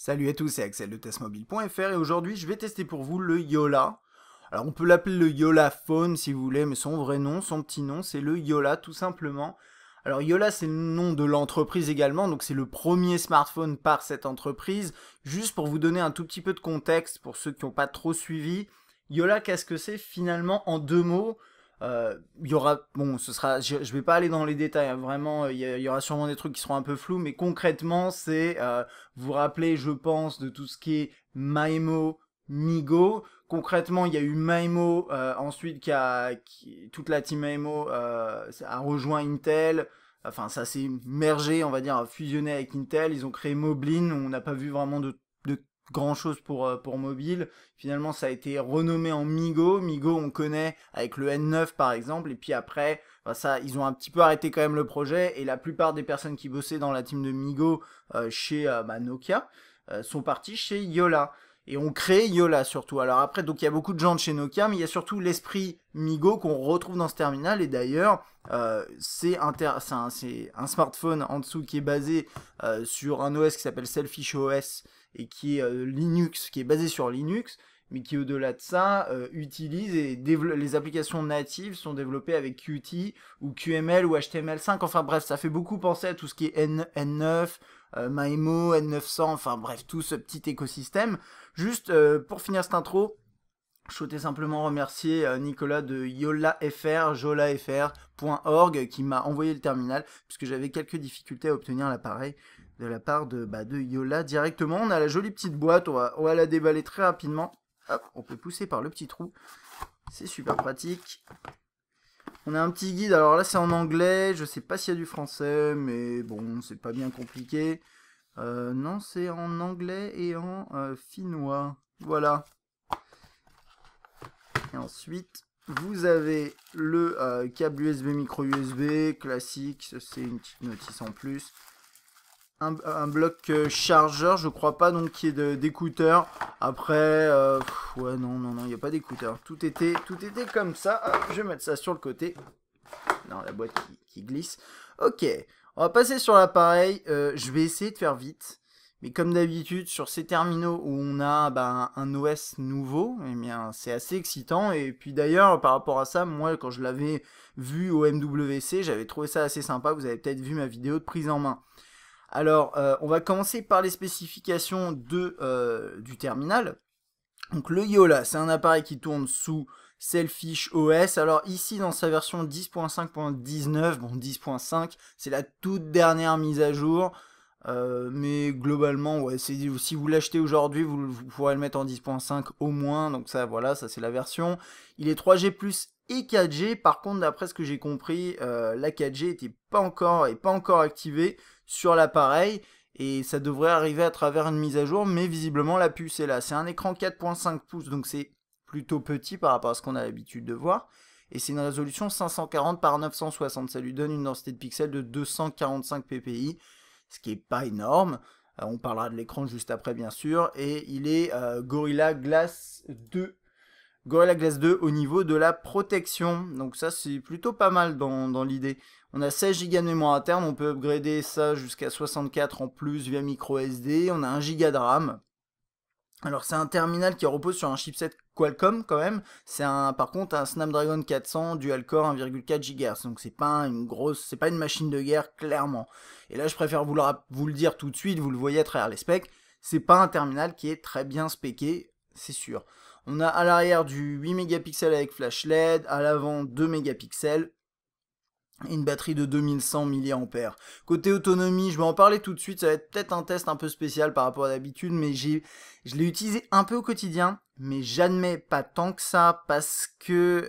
Salut à tous, c'est Axel de testmobile.fr et aujourd'hui je vais tester pour vous le Yola. Alors on peut l'appeler le Yola Phone si vous voulez, mais son vrai nom, son petit nom, c'est le Yola tout simplement. Alors Yola c'est le nom de l'entreprise également, donc c'est le premier smartphone par cette entreprise. Juste pour vous donner un tout petit peu de contexte pour ceux qui n'ont pas trop suivi, Yola qu'est-ce que c'est finalement en deux mots? Il y aura, bon, je vais pas aller dans les détails, hein, vraiment, il y aura sûrement des trucs qui seront un peu flous, mais concrètement, vous vous rappelez, je pense, de tout ce qui est MaIMO, Migo. Concrètement, il y a eu MaIMO, ensuite toute la team MaIMO a rejoint Intel. Enfin, ça s'est mergé, on va dire, fusionné avec Intel. Ils ont créé Moblin, on n'a pas vu vraiment de grand chose pour mobile. Finalement, ça a été renommé en Migo. Migo, on connaît avec le N9 par exemple. Et puis après, ils ont un petit peu arrêté quand même le projet. Et la plupart des personnes qui bossaient dans la team de Migo chez Nokia sont partis chez Yola. Et on crée Yola surtout. Alors après, donc il y a beaucoup de gens de chez Nokia, mais il y a surtout l'esprit Migo qu'on retrouve dans ce terminal. Et d'ailleurs, c'est un smartphone en dessous qui est basé sur un OS qui s'appelle Selfish OS et qui est Linux, qui est basé sur Linux, mais qui au-delà de ça utilise et les applications natives sont développées avec Qt ou QML ou HTML5. Enfin bref, ça fait beaucoup penser à tout ce qui est N9, MaIMO, N900, enfin bref, tout ce petit écosystème. Juste pour finir cette intro, je souhaitais simplement remercier Nicolas de jolafr.org qui m'a envoyé le terminal puisque j'avais quelques difficultés à obtenir l'appareil de la part de Yola directement. On a la jolie petite boîte, on va la déballer très rapidement. Hop, on peut pousser par le petit trou. C'est super pratique. On a un petit guide, alors là c'est en anglais, je sais pas s'il y a du français, mais bon, c'est pas bien compliqué. Non, c'est en anglais et en finnois. Voilà. Et ensuite, vous avez le câble USB, micro USB, classique, c'est une petite notice en plus. Un bloc chargeur, je crois pas donc qu'il y ait d'écouteurs. Après, ouais, non, il n'y a pas d'écouteurs. Tout était comme ça. Hop, je vais mettre ça sur le côté. Non, la boîte qui glisse. Ok, on va passer sur l'appareil. Je vais essayer de faire vite. Mais comme d'habitude, sur ces terminaux où on a un OS nouveau, eh bien, c'est assez excitant. Et puis d'ailleurs, par rapport à ça, moi, quand je l'avais vu au MWC, j'avais trouvé ça assez sympa. Vous avez peut-être vu ma vidéo de prise en main. Alors, on va commencer par les spécifications du terminal. Donc le Yola, c'est un appareil qui tourne sous Selfish OS. Alors ici, dans sa version 10.5.19, bon 10.5, c'est la toute dernière mise à jour. Mais globalement, ouais, si vous l'achetez aujourd'hui, vous pourrez le mettre en 10.5 au moins. Donc ça, voilà, ça c'est la version. Il est 3G+, et 4G. Par contre, d'après ce que j'ai compris, la 4G est pas encore activée sur l'appareil. Et ça devrait arriver à travers une mise à jour, mais visiblement la puce est là. C'est un écran 4.5 pouces, donc c'est plutôt petit par rapport à ce qu'on a l'habitude de voir. Et c'est une résolution 540 par 960. Ça lui donne une densité de pixels de 245 ppi, ce qui est pas énorme. On parlera de l'écran juste après, bien sûr. Et il est Gorilla Glass 2. Gorilla Glass 2 au niveau de la protection. Donc ça, c'est plutôt pas mal dans l'idée. On a 16 Go de mémoire interne. On peut upgrader ça jusqu'à 64 en plus via micro SD. On a 1 Go de RAM. Alors c'est un terminal qui repose sur un chipset Qualcomm quand même. Par contre un Snapdragon 400 dual core 1,4 GHz. Donc c'est pas une machine de guerre clairement. Et là je préfère vous le dire tout de suite, vous le voyez à travers les specs. C'est pas un terminal qui est très bien spéqué, c'est sûr. On a à l'arrière du 8 mégapixels avec flash LED, à l'avant 2 mégapixels. Et une batterie de 2100 mAh. Côté autonomie, je vais en parler tout de suite, ça va être peut-être un test un peu spécial par rapport à d'habitude, mais je l'ai utilisé un peu au quotidien, mais j'admets pas tant que ça, parce que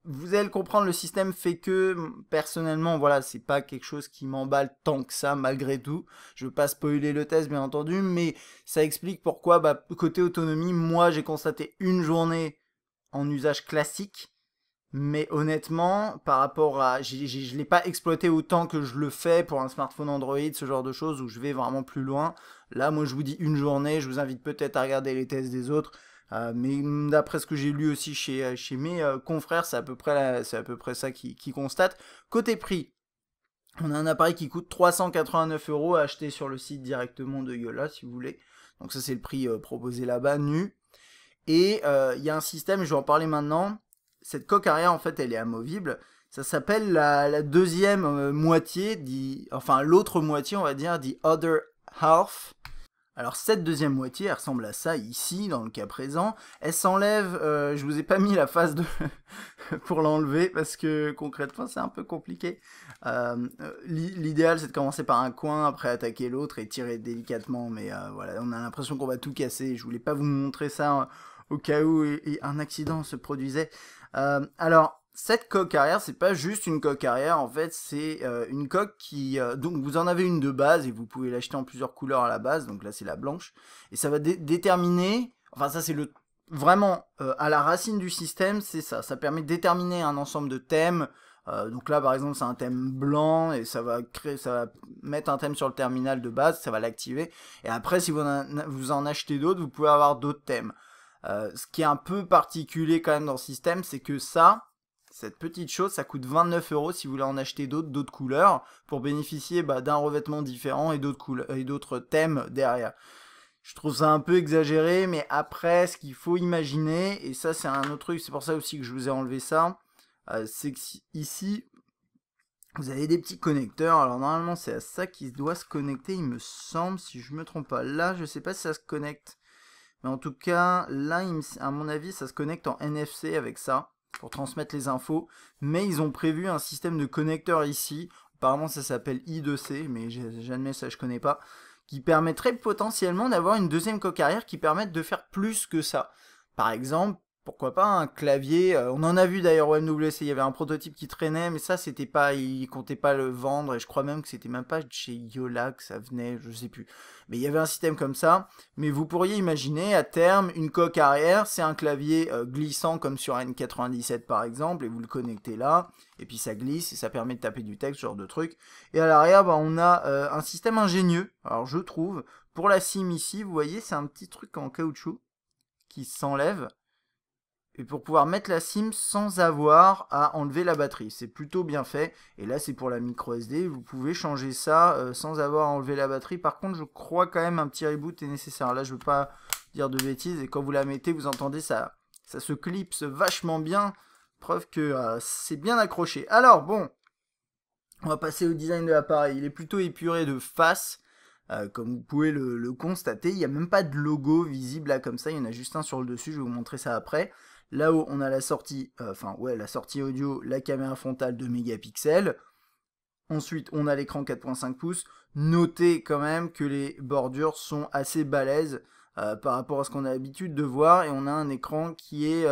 vous allez le comprendre, le système fait que, personnellement, voilà, c'est pas quelque chose qui m'emballe tant que ça, malgré tout. Je veux pas spoiler le test, bien entendu, mais ça explique pourquoi, côté autonomie, moi j'ai constaté une journée en usage classique. Mais honnêtement, par rapport à... je ne l'ai pas exploité autant que je le fais pour un smartphone Android, ce genre de choses où je vais vraiment plus loin. Là, moi, je vous dis une journée. Je vous invite peut-être à regarder les tests des autres. Mais d'après ce que j'ai lu aussi chez mes confrères, c'est à peu près ça qui constate. Côté prix, On a un appareil qui coûte 389 € à acheter sur le site directement de Yola si vous voulez. Donc ça c'est le prix proposé là-bas, nu. Et il y a un système, je vais en parler maintenant. Cette coque arrière en fait elle est amovible. Ça s'appelle la deuxième moitié, enfin l'autre moitié on va dire, the other half. Alors cette deuxième moitié, elle ressemble à ça ici, dans le cas présent. Elle s'enlève, je vous ai pas mis la face de pour l'enlever, parce que concrètement c'est un peu compliqué. L'idéal c'est de commencer par un coin, après attaquer l'autre et tirer délicatement, mais voilà, on a l'impression qu'on va tout casser. Je voulais pas vous montrer ça au cas où un accident se produisait. Alors, cette coque arrière, c'est pas juste une coque arrière, en fait, c'est une coque qui... donc, vous en avez une de base, et vous pouvez l'acheter en plusieurs couleurs à la base, donc là, c'est la blanche, et ça va déterminer... Enfin, ça, c'est le... Vraiment, à la racine du système, c'est ça. Ça permet de déterminer un ensemble de thèmes. Donc là, par exemple, c'est un thème blanc, et ça va mettre un thème sur le terminal de base, ça va l'activer. Et après, si vous en achetez d'autres, vous pouvez avoir d'autres thèmes. Ce qui est un peu particulier quand même dans le système, c'est que cette petite chose, ça coûte 29 € si vous voulez en acheter d'autres couleurs, pour bénéficier d'un revêtement différent et d'autres thèmes derrière. Je trouve ça un peu exagéré, mais après, ce qu'il faut imaginer, et ça c'est un autre truc, c'est pour ça aussi que je vous ai enlevé ça, c'est que ici, vous avez des petits connecteurs. Alors normalement, c'est à ça qu'il doit se connecter, il me semble, si je me trompe pas. Là, je sais pas si ça se connecte. Mais en tout cas, là, à mon avis, ça se connecte en NFC avec ça, pour transmettre les infos. Mais ils ont prévu un système de connecteur ici. Apparemment, ça s'appelle I2C, mais j'admets ça, je connais pas. Qui permettrait potentiellement d'avoir une deuxième coque arrière qui permette de faire plus que ça. Par exemple, pourquoi pas un clavier, on en a vu d'ailleurs au MWC, il y avait un prototype qui traînait, mais ça c'était pas, il comptait pas le vendre, et je crois même que c'était même pas chez Yola que ça venait, je sais plus. Mais il y avait un système comme ça, mais vous pourriez imaginer à terme une coque arrière, c'est un clavier glissant comme sur N97 par exemple, et vous le connectez là, et puis ça glisse, et ça permet de taper du texte, ce genre de truc. Et à l'arrière, on a un système ingénieux, alors je trouve, pour la SIM ici, vous voyez, c'est un petit truc en caoutchouc qui s'enlève, et pour pouvoir mettre la SIM sans avoir à enlever la batterie. C'est plutôt bien fait. Et là, c'est pour la micro SD. Vous pouvez changer ça sans avoir à enlever la batterie. Par contre, je crois quand même un petit reboot est nécessaire. Là, je ne veux pas dire de bêtises. Et quand vous la mettez, vous entendez ça se clipse vachement bien. Preuve que c'est bien accroché. Alors, bon, on va passer au design de l'appareil. Il est plutôt épuré de face. Comme vous pouvez le constater, il n'y a même pas de logo visible là comme ça. Il y en a juste un sur le dessus. Je vais vous montrer ça après. Là-haut, on a la sortie, la sortie audio, la caméra frontale 2 mégapixels. Ensuite, on a l'écran 4.5 pouces. Notez quand même que les bordures sont assez balèzes par rapport à ce qu'on a l'habitude de voir. Et on a un écran qui est,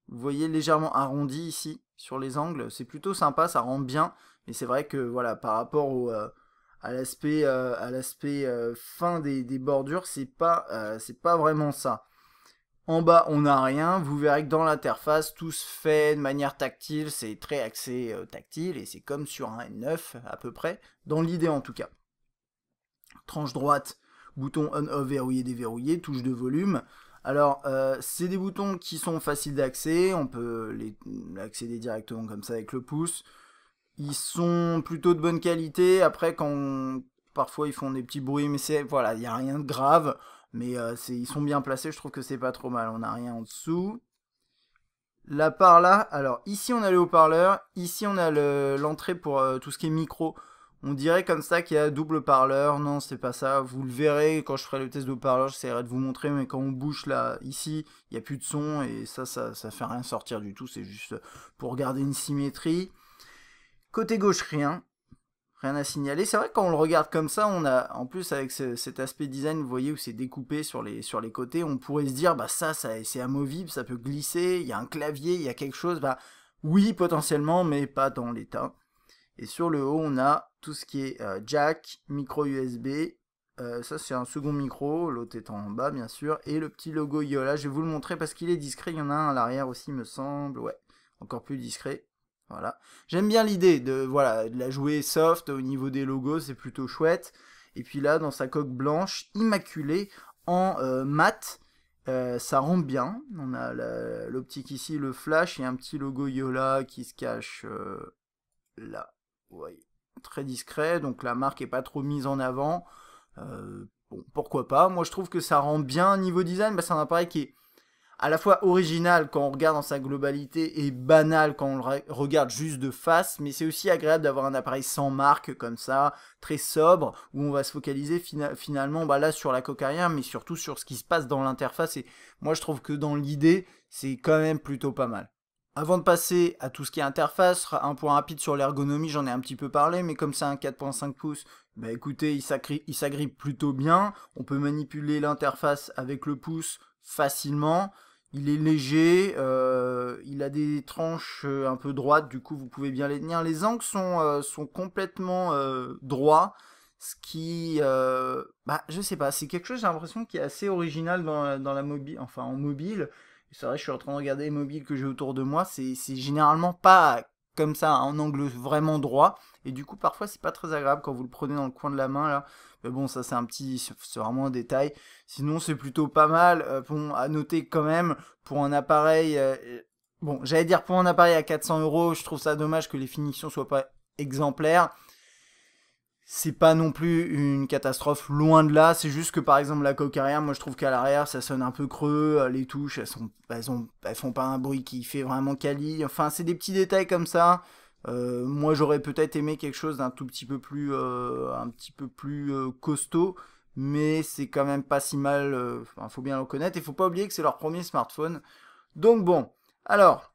vous voyez, légèrement arrondi ici sur les angles. C'est plutôt sympa, ça rend bien. Mais c'est vrai que voilà, par rapport à l'aspect fin des bordures, c'est pas vraiment ça. En bas, on n'a rien. Vous verrez que dans l'interface, tout se fait de manière tactile. C'est très axé tactile et c'est comme sur un N9 à peu près, dans l'idée en tout cas. Tranche droite, bouton on-off verrouillé, déverrouillé, touche de volume. Alors, c'est des boutons qui sont faciles d'accès. On peut accéder directement comme ça avec le pouce. Ils sont plutôt de bonne qualité. Après, parfois ils font des petits bruits, mais voilà, il n'y a rien de grave. Mais ils sont bien placés, je trouve que c'est pas trop mal. On n'a rien en dessous. Là par là, alors ici on a le haut-parleur, ici on a l'entrée pour tout ce qui est micro. On dirait comme ça qu'il y a double parleur. Non, c'est pas ça. Vous le verrez quand je ferai le test de haut-parleur, j'essaierai de vous montrer. Mais quand on bouge là, ici, il n'y a plus de son et ça fait rien sortir du tout. C'est juste pour garder une symétrie. Côté gauche, rien à signaler. C'est vrai que quand on le regarde comme ça, on a, en plus avec cet aspect design, vous voyez où c'est découpé sur les côtés, on pourrait se dire, ça c'est amovible, ça peut glisser, il y a un clavier, il y a quelque chose, oui potentiellement, mais pas dans l'état. Et sur le haut, on a tout ce qui est jack, micro USB, ça c'est un second micro, l'autre est en bas bien sûr, et le petit logo Yola, je vais vous le montrer parce qu'il est discret, il y en a un à l'arrière aussi me semble, ouais, encore plus discret. Voilà. J'aime bien l'idée de la jouer soft au niveau des logos, c'est plutôt chouette. Et puis là, dans sa coque blanche, immaculée, en mat, ça rend bien. On a l'optique ici, le flash, et un petit logo Yola qui se cache là. Vous voyez. très discret, donc la marque est pas trop mise en avant. Bon, pourquoi pas. Moi je trouve que ça rend bien niveau design, c'est un appareil qui est à la fois original quand on regarde dans sa globalité et banal quand on le regarde juste de face, mais c'est aussi agréable d'avoir un appareil sans marque comme ça, très sobre, où on va se focaliser finalement là sur la coque arrière, mais surtout sur ce qui se passe dans l'interface, et moi je trouve que dans l'idée, c'est quand même plutôt pas mal. Avant de passer à tout ce qui est interface, un point rapide sur l'ergonomie, j'en ai un petit peu parlé, mais comme c'est un 4.5 pouces, écoutez, il s'agrippe plutôt bien, on peut manipuler l'interface avec le pouce facilement, il est léger, il a des tranches un peu droites, du coup vous pouvez bien les tenir, les angles sont complètement droits, ce qui, je sais pas, c'est quelque chose j'ai l'impression qui est assez original dans la mobile, enfin en mobile. C'est vrai, je suis en train de regarder les mobiles que j'ai autour de moi, c'est généralement pas comme ça, en angle vraiment droit, et du coup parfois c'est pas très agréable quand vous le prenez dans le coin de la main là, mais bon ça c'est vraiment un détail, sinon c'est plutôt pas mal. Bon, à noter quand même, pour un appareil, bon j'allais dire pour un appareil à 400 €, je trouve ça dommage que les finitions soient pas exemplaires. C'est pas non plus une catastrophe, loin de là, c'est juste que par exemple la coque arrière, moi je trouve qu'à l'arrière ça sonne un peu creux, les touches elles font pas un bruit qui fait vraiment quali, enfin c'est des petits détails comme ça. Moi j'aurais peut-être aimé quelque chose d'un tout petit peu plus, costaud, mais c'est quand même pas si mal, faut bien le reconnaître, et faut pas oublier que c'est leur premier smartphone. Donc bon, alors...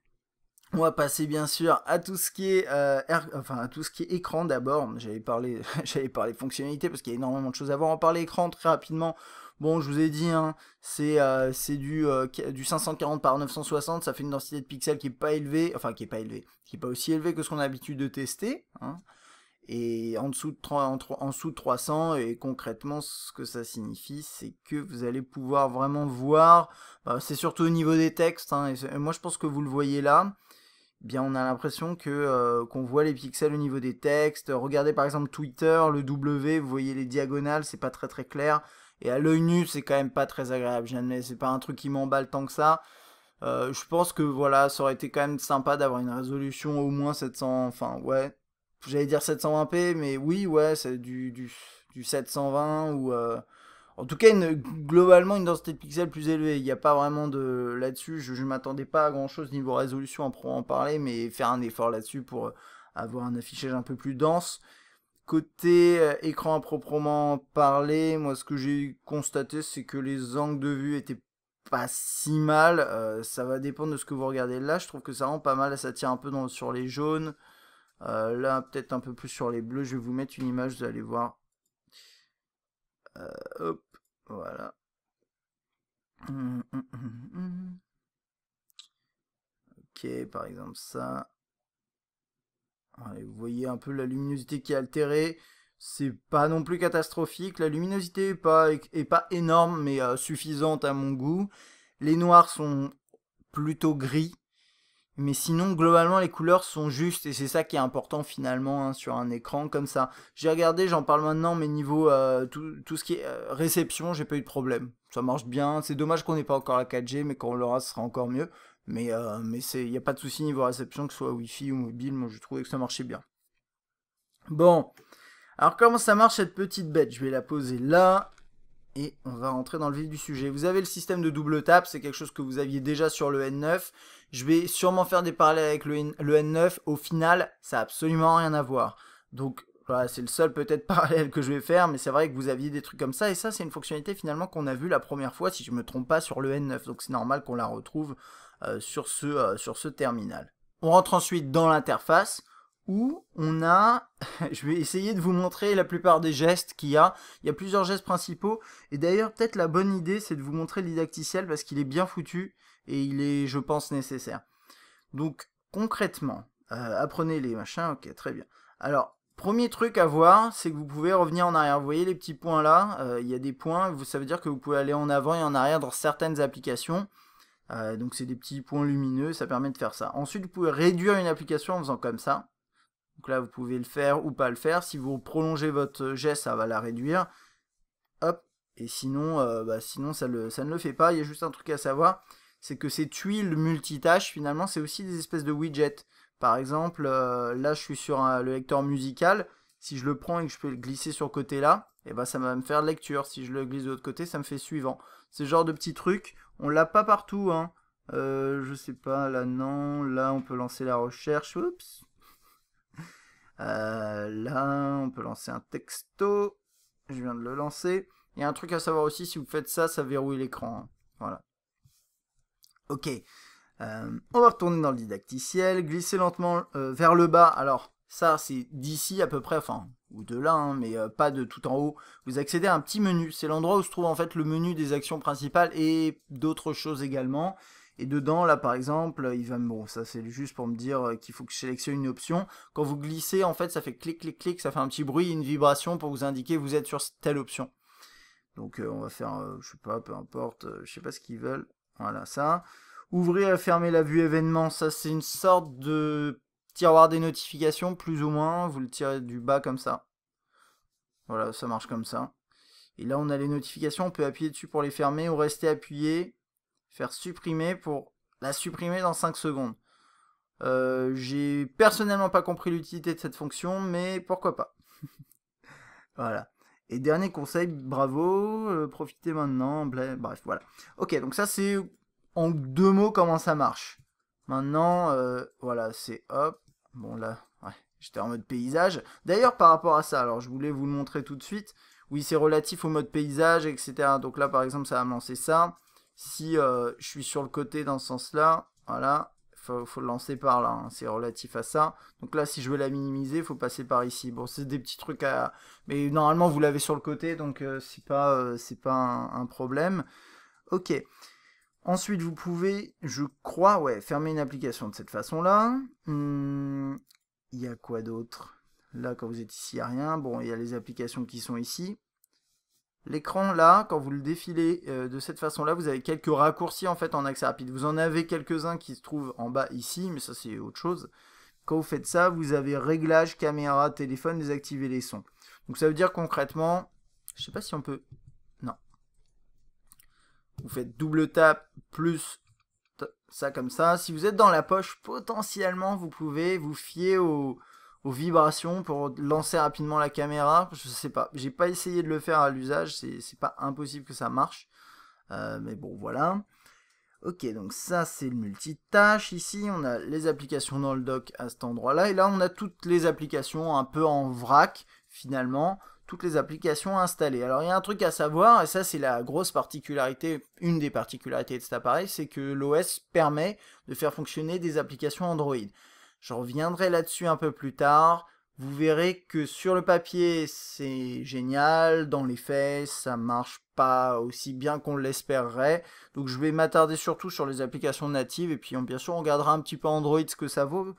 On va passer bien sûr à tout ce qui est, à tout ce qui est écran d'abord. J'allais parler, j'allais parler fonctionnalité parce qu'il y a énormément de choses à voir. On va parler écran très rapidement. Bon, je vous ai dit, hein, c'est du 540 par 960. Ça fait une densité de pixels qui est pas élevée, enfin qui est pas élevée, qui est pas aussi élevée que ce qu'on a l'habitude de tester, hein. Et en dessous de 300, et concrètement ce que ça signifie, c'est que vous allez pouvoir vraiment voir, c'est surtout au niveau des textes, hein, et moi je pense que vous le voyez là. Bien on a l'impression que qu'on voit les pixels au niveau des textes. Regardez par exemple Twitter, le W, vous voyez les diagonales, c'est pas très clair, et à l'œil nu c'est quand même pas très agréable, j'admets, c'est pas un truc qui m'emballe tant que ça. Je pense que voilà, ça aurait été quand même sympa d'avoir une résolution au moins 700, enfin ouais, j'allais dire 720p, mais oui, ouais, c'est du 720, ou en tout cas globalement une densité de pixels plus élevée. Il n'y a pas vraiment de là-dessus, je m'attendais pas à grand chose niveau résolution à en parler, mais faire un effort là-dessus pour avoir un affichage un peu plus dense. Côté écran à proprement parler, moi ce que j'ai constaté c'est que les angles de vue étaient pas si mal, ça va dépendre de ce que vous regardez. Là je trouve que ça rend pas mal, ça tire un peu sur les jaunes, là peut-être un peu plus sur les bleus. Je vais vous mettre une image, vous allez voir. Hop, voilà. Ok, par exemple ça. Allez, vous voyez un peu la luminosité qui est altérée. C'est pas non plus catastrophique. La luminosité est pas énorme, mais suffisante à mon goût. Les noirs sont plutôt gris. Mais sinon, globalement, les couleurs sont justes, et c'est ça qui est important finalement, hein, sur un écran comme ça. J'ai regardé, j'en parle maintenant, mais niveau tout ce qui est réception, j'ai pas eu de problème. Ça marche bien. C'est dommage qu'on n'ait pas encore la 4G, mais quand on l'aura, ce sera encore mieux. Mais il n'y a pas de souci niveau réception, que ce soit Wi-Fi ou mobile. Moi, je trouvais que ça marchait bien. Bon, alors comment ça marche cette petite bête? Je vais la poser là. Et on va rentrer dans le vif du sujet. Vous avez le système de double tap, c'est quelque chose que vous aviez déjà sur le N9. Je vais sûrement faire des parallèles avec le N9. Au final, ça n'a absolument rien à voir. Donc voilà, c'est le seul peut-être parallèle que je vais faire, mais c'est vrai que vous aviez des trucs comme ça. Et ça, c'est une fonctionnalité finalement qu'on a vue la première fois, si je ne me trompe pas, sur le N9. Donc c'est normal qu'on la retrouve sur ce terminal. On rentre ensuite dans l'interface, où on a, je vais essayer de vous montrer la plupart des gestes qu'il y a. Il y a plusieurs gestes principaux, et d'ailleurs peut-être la bonne idée c'est de vous montrer le didacticiel parce qu'il est bien foutu et il est, je pense, nécessaire. Donc concrètement, apprenez les machins, ok, très bien. Alors, premier truc à voir, c'est que vous pouvez revenir en arrière. Vous voyez les petits points là, il y a des points, ça veut dire que vous pouvez aller en avant et en arrière dans certaines applications. Donc c'est des petits points lumineux, ça permet de faire ça. Ensuite, vous pouvez réduire une application en faisant comme ça. Donc là, vous pouvez le faire ou pas le faire. Si vous prolongez votre geste, ça va la réduire. Hop. Et sinon, sinon ça ne le fait pas. Il y a juste un truc à savoir, c'est que ces tuiles multitâches, finalement, c'est aussi des espèces de widgets. Par exemple, là, je suis sur le lecteur musical. si je le prends et que je peux le glisser sur le côté là, et ben ça va me faire lecture. Si je le glisse de l'autre côté, ça me fait suivant. C'est ce genre de petits trucs. On l'a pas partout, hein. Je sais pas, là non. Là, on peut lancer la recherche. Oups. Là, on peut lancer un texto. Je viens de le lancer. Il y a un truc à savoir aussi, si vous faites ça, ça verrouille l'écran. Hein. Voilà. Ok. On va retourner dans le didacticiel. Glisser lentement vers le bas. Alors, ça, c'est d'ici à peu près, enfin, ou de là, hein, mais pas de tout en haut. Vous accédez à un petit menu. C'est l'endroit où se trouve en fait le menu des actions principales et d'autres choses également. Et dedans, là, par exemple, il va bon, ça c'est juste pour me dire qu'il faut que je sélectionne une option. Quand vous glissez, en fait, ça fait clic, clic, clic, ça fait un petit bruit, une vibration pour vous indiquer que vous êtes sur telle option. Donc, on va faire, je sais pas, peu importe, je sais pas ce qu'ils veulent. Voilà, ça. Ouvrir et fermer la vue événement, ça c'est une sorte de tiroir des notifications, plus ou moins. Vous le tirez du bas comme ça. Voilà, ça marche comme ça. Et là, on a les notifications, on peut appuyer dessus pour les fermer ou rester appuyé. Faire supprimer pour la supprimer dans 5 secondes. J'ai personnellement pas compris l'utilité de cette fonction, mais pourquoi pas. Voilà. Et dernier conseil, bravo, profitez maintenant, bref, voilà. Ok, donc ça c'est en 2 mots comment ça marche. Maintenant, voilà, c'est hop, bon là, ouais, j'étais en mode paysage. D'ailleurs, par rapport à ça, alors je voulais vous le montrer tout de suite. Oui, c'est relatif au mode paysage, etc. Donc là, par exemple, ça va me lancer ça. Si je suis sur le côté dans ce sens-là, voilà, faut le lancer par là, hein, c'est relatif à ça. Donc là, si je veux la minimiser, il faut passer par ici. Bon, c'est des petits trucs à... Mais normalement, vous l'avez sur le côté, donc c'est pas un problème. Ok. Ensuite, vous pouvez, je crois, ouais, fermer une application de cette façon-là. Il y a quoi d'autre? Là, quand vous êtes ici, il n'y a rien. Bon, il y a les applications qui sont ici. L'écran, là, quand vous le défilez de cette façon-là, vous avez quelques raccourcis en fait en accès rapide. Vous en avez quelques-uns qui se trouvent en bas ici, mais ça c'est autre chose. Quand vous faites ça, vous avez réglage, caméra, téléphone, désactiver les sons. Donc ça veut dire concrètement, je sais pas si on peut... Non. Vous faites double tap plus ça comme ça. Si vous êtes dans la poche, potentiellement vous pouvez vous fier aux vibrations pour lancer rapidement la caméra. Je sais pas, j'ai pas essayé de le faire à l'usage, c'est pas impossible que ça marche. Mais bon, voilà. Ok, donc ça c'est le multitâche. Ici, on a les applications dans le dock à cet endroit-là. Et là, on a toutes les applications un peu en vrac, finalement. Toutes les applications installées. Alors, il y a un truc à savoir, et ça c'est la grosse particularité, une des particularités de cet appareil, c'est que l'OS permet de faire fonctionner des applications Android. Je reviendrai là-dessus un peu plus tard. Vous verrez que sur le papier, c'est génial. Dans les faits, ça marche pas aussi bien qu'on l'espérerait. Donc je vais m'attarder surtout sur les applications natives. Et puis bien sûr, on regardera un petit peu Android ce que ça vaut.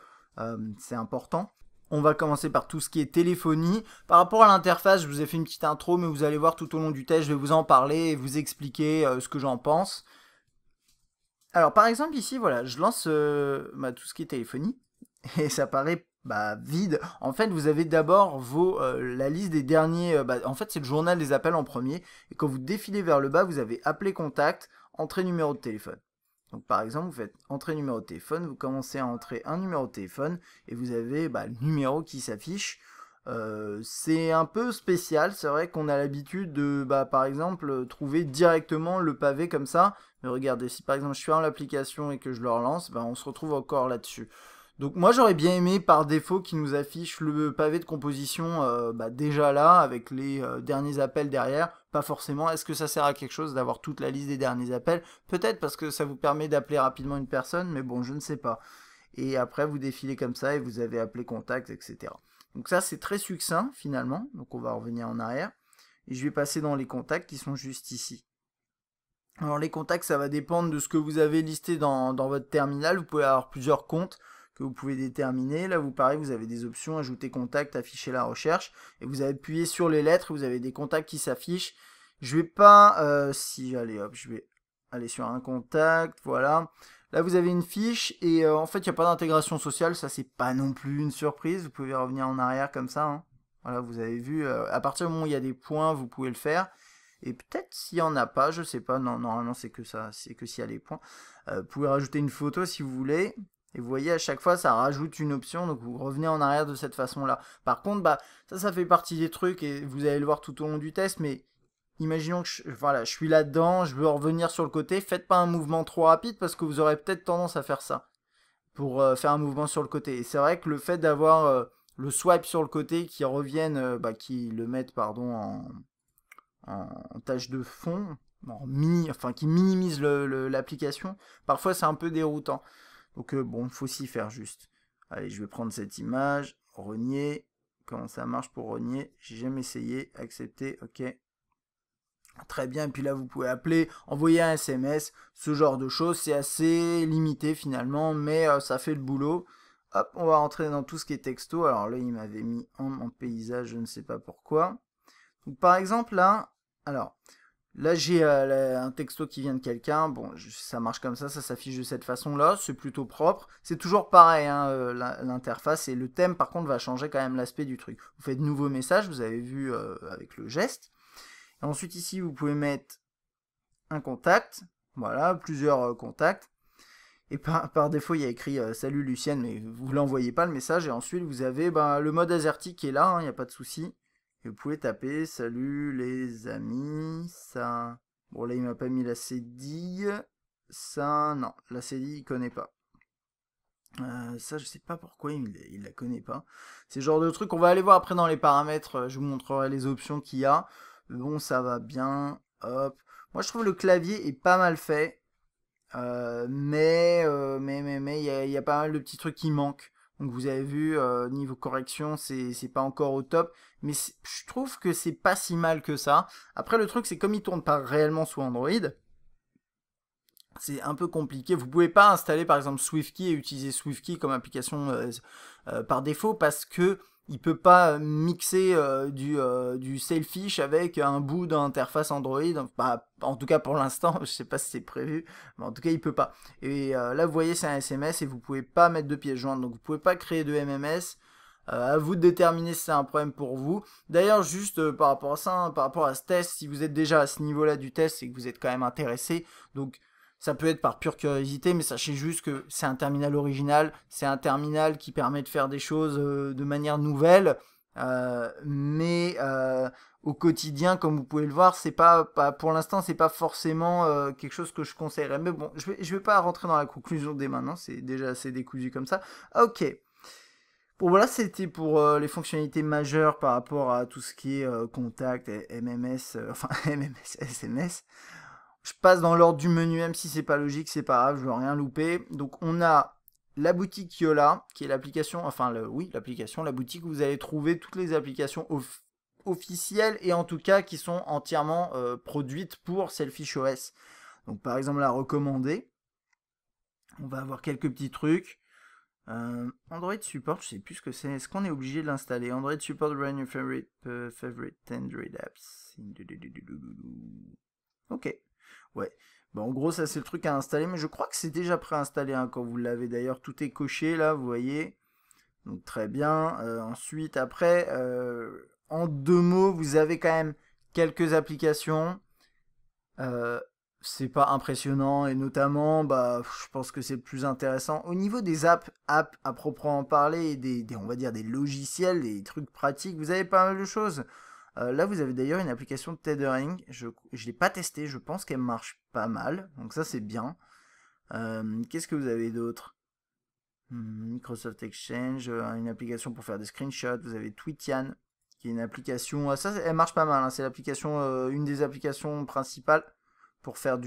C'est important. On va commencer par tout ce qui est téléphonie. Par rapport à l'interface, je vous ai fait une petite intro, mais vous allez voir tout au long du test, je vais vous en parler et vous expliquer ce que j'en pense. Alors par exemple ici, voilà, je lance tout ce qui est téléphonie. Et ça paraît vide. En fait, vous avez d'abord la liste des derniers... en fait, c'est le journal des appels en premier. Et quand vous défilez vers le bas, vous avez appelé contact, entrée numéro de téléphone. Donc par exemple, vous faites entrée numéro de téléphone, vous commencez à entrer un numéro de téléphone, et vous avez le numéro qui s'affiche. C'est un peu spécial, c'est vrai qu'on a l'habitude de, par exemple, trouver directement le pavé comme ça. Mais regardez, si par exemple je ferme l'application et que je le relance, on se retrouve encore là-dessus. Donc moi j'aurais bien aimé par défaut qu'il nous affiche le pavé de composition déjà là, avec les derniers appels derrière. Pas forcément. Est-ce que ça sert à quelque chose d'avoir toute la liste des derniers appels? Peut-être parce que ça vous permet d'appeler rapidement une personne, mais bon, je ne sais pas. Et après vous défilez comme ça et vous avez appelé contact, etc. Donc ça c'est très succinct finalement. Donc on va revenir en arrière. Et je vais passer dans les contacts qui sont juste ici. Alors les contacts, ça va dépendre de ce que vous avez listé dans votre terminal. Vous pouvez avoir plusieurs comptes que vous pouvez déterminer. Là, pareil, vous avez des options, ajouter contact, afficher la recherche. Et vous appuyez sur les lettres, vous avez des contacts qui s'affichent. Je vais pas... allez hop, je vais aller sur un contact, voilà. Là, vous avez une fiche et en fait, il n'y a pas d'intégration sociale. Ça, c'est pas non plus une surprise. Vous pouvez revenir en arrière comme ça. Hein. Voilà, vous avez vu, à partir du moment où il y a des points, vous pouvez le faire. Et peut-être s'il n'y en a pas, je sais pas, non, normalement c'est que ça, c'est que s'il y a les points. Vous pouvez rajouter une photo si vous voulez. Et vous voyez, à chaque fois, ça rajoute une option, donc vous revenez en arrière de cette façon-là. Par contre, bah, ça fait partie des trucs, et vous allez le voir tout au long du test, mais imaginons que voilà, je suis là-dedans, je veux revenir sur le côté, faites pas un mouvement trop rapide, parce que vous aurez peut-être tendance à faire ça, pour faire un mouvement sur le côté. Et c'est vrai que le fait d'avoir le swipe sur le côté qui revienne, qui le mettent, pardon, en tâche de fond, enfin qui minimise l'application, parfois c'est un peu déroutant. Donc bon, il faut s'y faire juste. Allez, je vais prendre cette image, renier. Comment ça marche pour renier? J'ai jamais essayé. Accepter, ok. Très bien, et puis là vous pouvez appeler, envoyer un SMS, ce genre de choses. C'est assez limité finalement, mais ça fait le boulot. Hop, on va rentrer dans tout ce qui est texto. Alors là, il m'avait mis en paysage, je ne sais pas pourquoi. Donc par exemple là, alors là j'ai un texto qui vient de quelqu'un, bon ça marche comme ça s'affiche de cette façon là, c'est plutôt propre, c'est toujours pareil hein, l'interface, et le thème par contre va changer quand même l'aspect du truc. Vous faites nouveau message, vous avez vu avec le geste, et ensuite ici vous pouvez mettre un contact, voilà, plusieurs contacts, et par défaut il y a écrit salut Lucienne, mais vous l'envoyez pas le message, et ensuite vous avez le mode AZERTY qui est là, il n'y a pas de souci. Et vous pouvez taper salut les amis, ça. Bon là il m'a pas mis la cédille. Ça, non, la cédille il connaît pas. Ça je sais pas pourquoi il la connaît pas. C'est le genre de truc, on va aller voir après dans les paramètres, je vous montrerai les options qu'il y a. Bon ça va bien, hop. Moi je trouve le clavier est pas mal fait. Mais il y a pas mal de petits trucs qui manquent. Donc vous avez vu, niveau correction, c'est pas encore au top. Mais je trouve que c'est pas si mal que ça. Après le truc c'est comme il tourne pas réellement sous Android, c'est un peu compliqué. Vous pouvez pas installer par exemple SwiftKey et utiliser SwiftKey comme application par défaut, parce que il peut pas mixer du Sailfish avec un bout d'interface Android. Bah, en tout cas pour l'instant, je sais pas si c'est prévu, mais en tout cas il peut pas. Et là vous voyez c'est un SMS et vous pouvez pas mettre de pièces jointes, donc vous pouvez pas créer de MMS. À vous de déterminer si c'est un problème pour vous. D'ailleurs, juste par rapport à ça, hein, par rapport à ce test, si vous êtes déjà à ce niveau-là du test, c'est que vous êtes quand même intéressé. Donc ça peut être par pure curiosité, mais sachez juste que c'est un terminal original, c'est un terminal qui permet de faire des choses de manière nouvelle, mais au quotidien, comme vous pouvez le voir, c'est pas pour l'instant, c'est pas forcément quelque chose que je conseillerais. Mais bon, je vais pas rentrer dans la conclusion dès maintenant, c'est déjà assez décousu comme ça. Ok. Bon voilà, c'était pour les fonctionnalités majeures par rapport à tout ce qui est contact, MMS, enfin MMS, SMS. Je passe dans l'ordre du menu, même si c'est pas logique, c'est pas grave, je veux rien louper. Donc on a la boutique Yola, qui est l'application, enfin l'application, la boutique où vous allez trouver toutes les applications officielles et en tout cas qui sont entièrement produites pour Selfish OS. Donc par exemple la recommandée, on va avoir quelques petits trucs. Android Support, je sais plus ce que c'est. Est-ce qu'on est obligé de l'installer? Android Support run your favorite Android apps. Ok. Ouais. Bon, en gros, ça c'est le truc à installer, mais je crois que c'est déjà préinstallé hein, quand vous l'avez. D'ailleurs, tout est coché là, vous voyez. Donc très bien. Ensuite, après, en deux mots, vous avez quand même quelques applications. C'est pas impressionnant, et notamment, je pense que c'est le plus intéressant. Au niveau des apps à proprement parler, et on va dire des logiciels, des trucs pratiques, vous avez pas mal de choses. Là, vous avez d'ailleurs une application de tethering. Je ne l'ai pas testée, je pense qu'elle marche pas mal. Donc ça, c'est bien. Qu'est-ce que vous avez d'autre? Microsoft Exchange, une application pour faire des screenshots. Vous avez Twitian, qui est une application... ça, elle marche pas mal. Hein. C'est l'application, une des applications principales pour faire